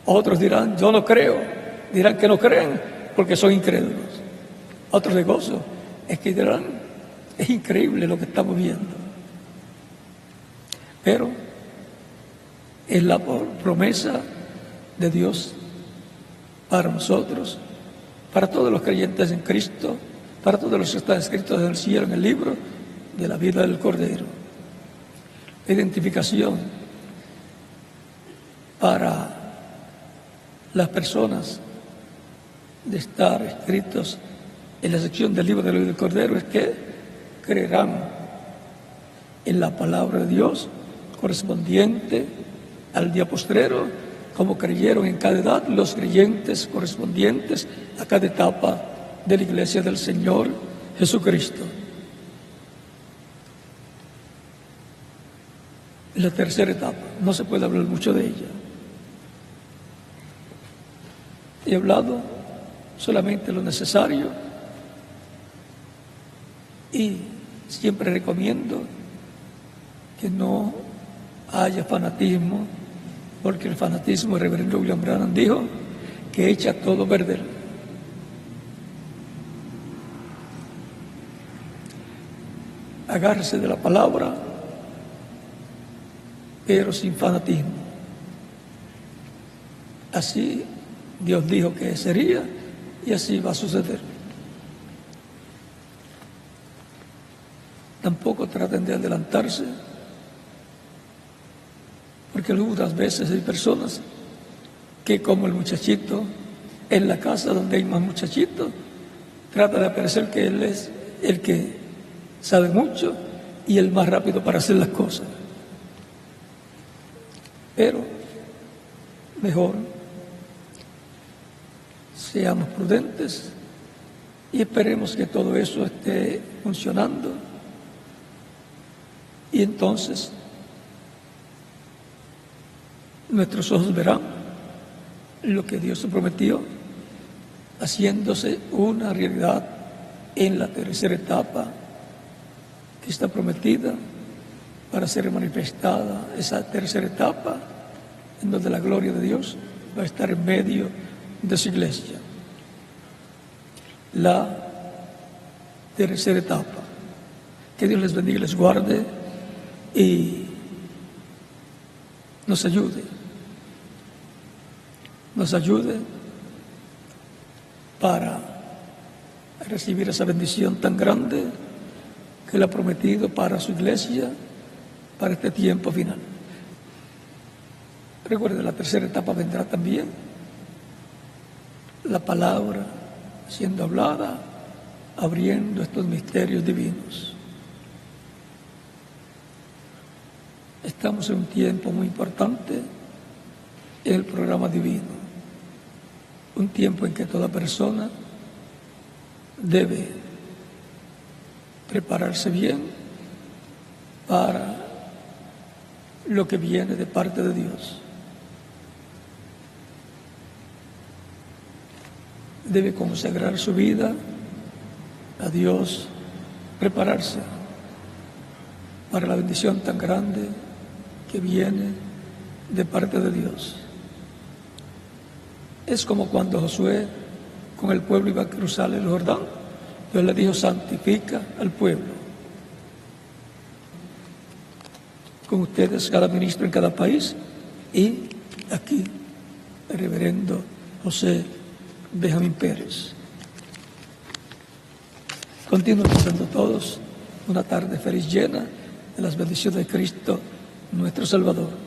Otros dirán, yo no creo. Dirán que no creen porque son incrédulos. Otros de gozo es que dirán, es increíble lo que estamos viendo. Pero es la promesa de Dios para nosotros, para todos los creyentes en Cristo, para todos los que están escritos en el cielo, en el libro de la vida del Cordero. Identificación para las personas de estar escritos en la sección del libro de la vida del Cordero es que creerán en la palabra de Dios correspondiente al día postrero, como creyeron en cada edad los creyentes correspondientes a cada etapa de la Iglesia del Señor Jesucristo. La tercera etapa, no se puede hablar mucho de ella. He hablado solamente lo necesario y siempre recomiendo que no haya fanatismo, porque el fanatismo, el reverendo William Branham dijo, que echa todo a perder. Agárrese de la palabra, pero sin fanatismo. Así Dios dijo que sería y así va a suceder. Tampoco traten de adelantarse, porque algunas veces hay personas que, como el muchachito en la casa donde hay más muchachitos, trata de parecer que él es el que sabe mucho y el más rápido para hacer las cosas. Pero mejor seamos prudentes y esperemos que todo eso esté funcionando, y entonces nuestros ojos verán lo que Dios prometió, haciéndose una realidad en la tercera etapa que está prometida para ser manifestada, esa tercera etapa en donde la gloria de Dios va a estar en medio de su iglesia. La tercera etapa. Que Dios les bendiga y les guarde y nos ayude para recibir esa bendición tan grande que Él ha prometido para su iglesia, para este tiempo final. Recuerden, la tercera etapa vendrá también la palabra siendo hablada, abriendo estos misterios divinos. Estamos en un tiempo muy importante en el programa divino, un tiempo en que toda persona debe prepararse bien para lo que viene de parte de Dios. Debe consagrar su vida a Dios, prepararse para la bendición tan grande que viene de parte de Dios. Es como cuando Josué con el pueblo iba a cruzar el Jordán. Dios le dijo: santifica al pueblo. Con ustedes, cada ministro en cada país, y aquí el reverendo José Benjamín Pérez. Continúen pasando todos una tarde feliz, llena de las bendiciones de Cristo, nuestro Salvador.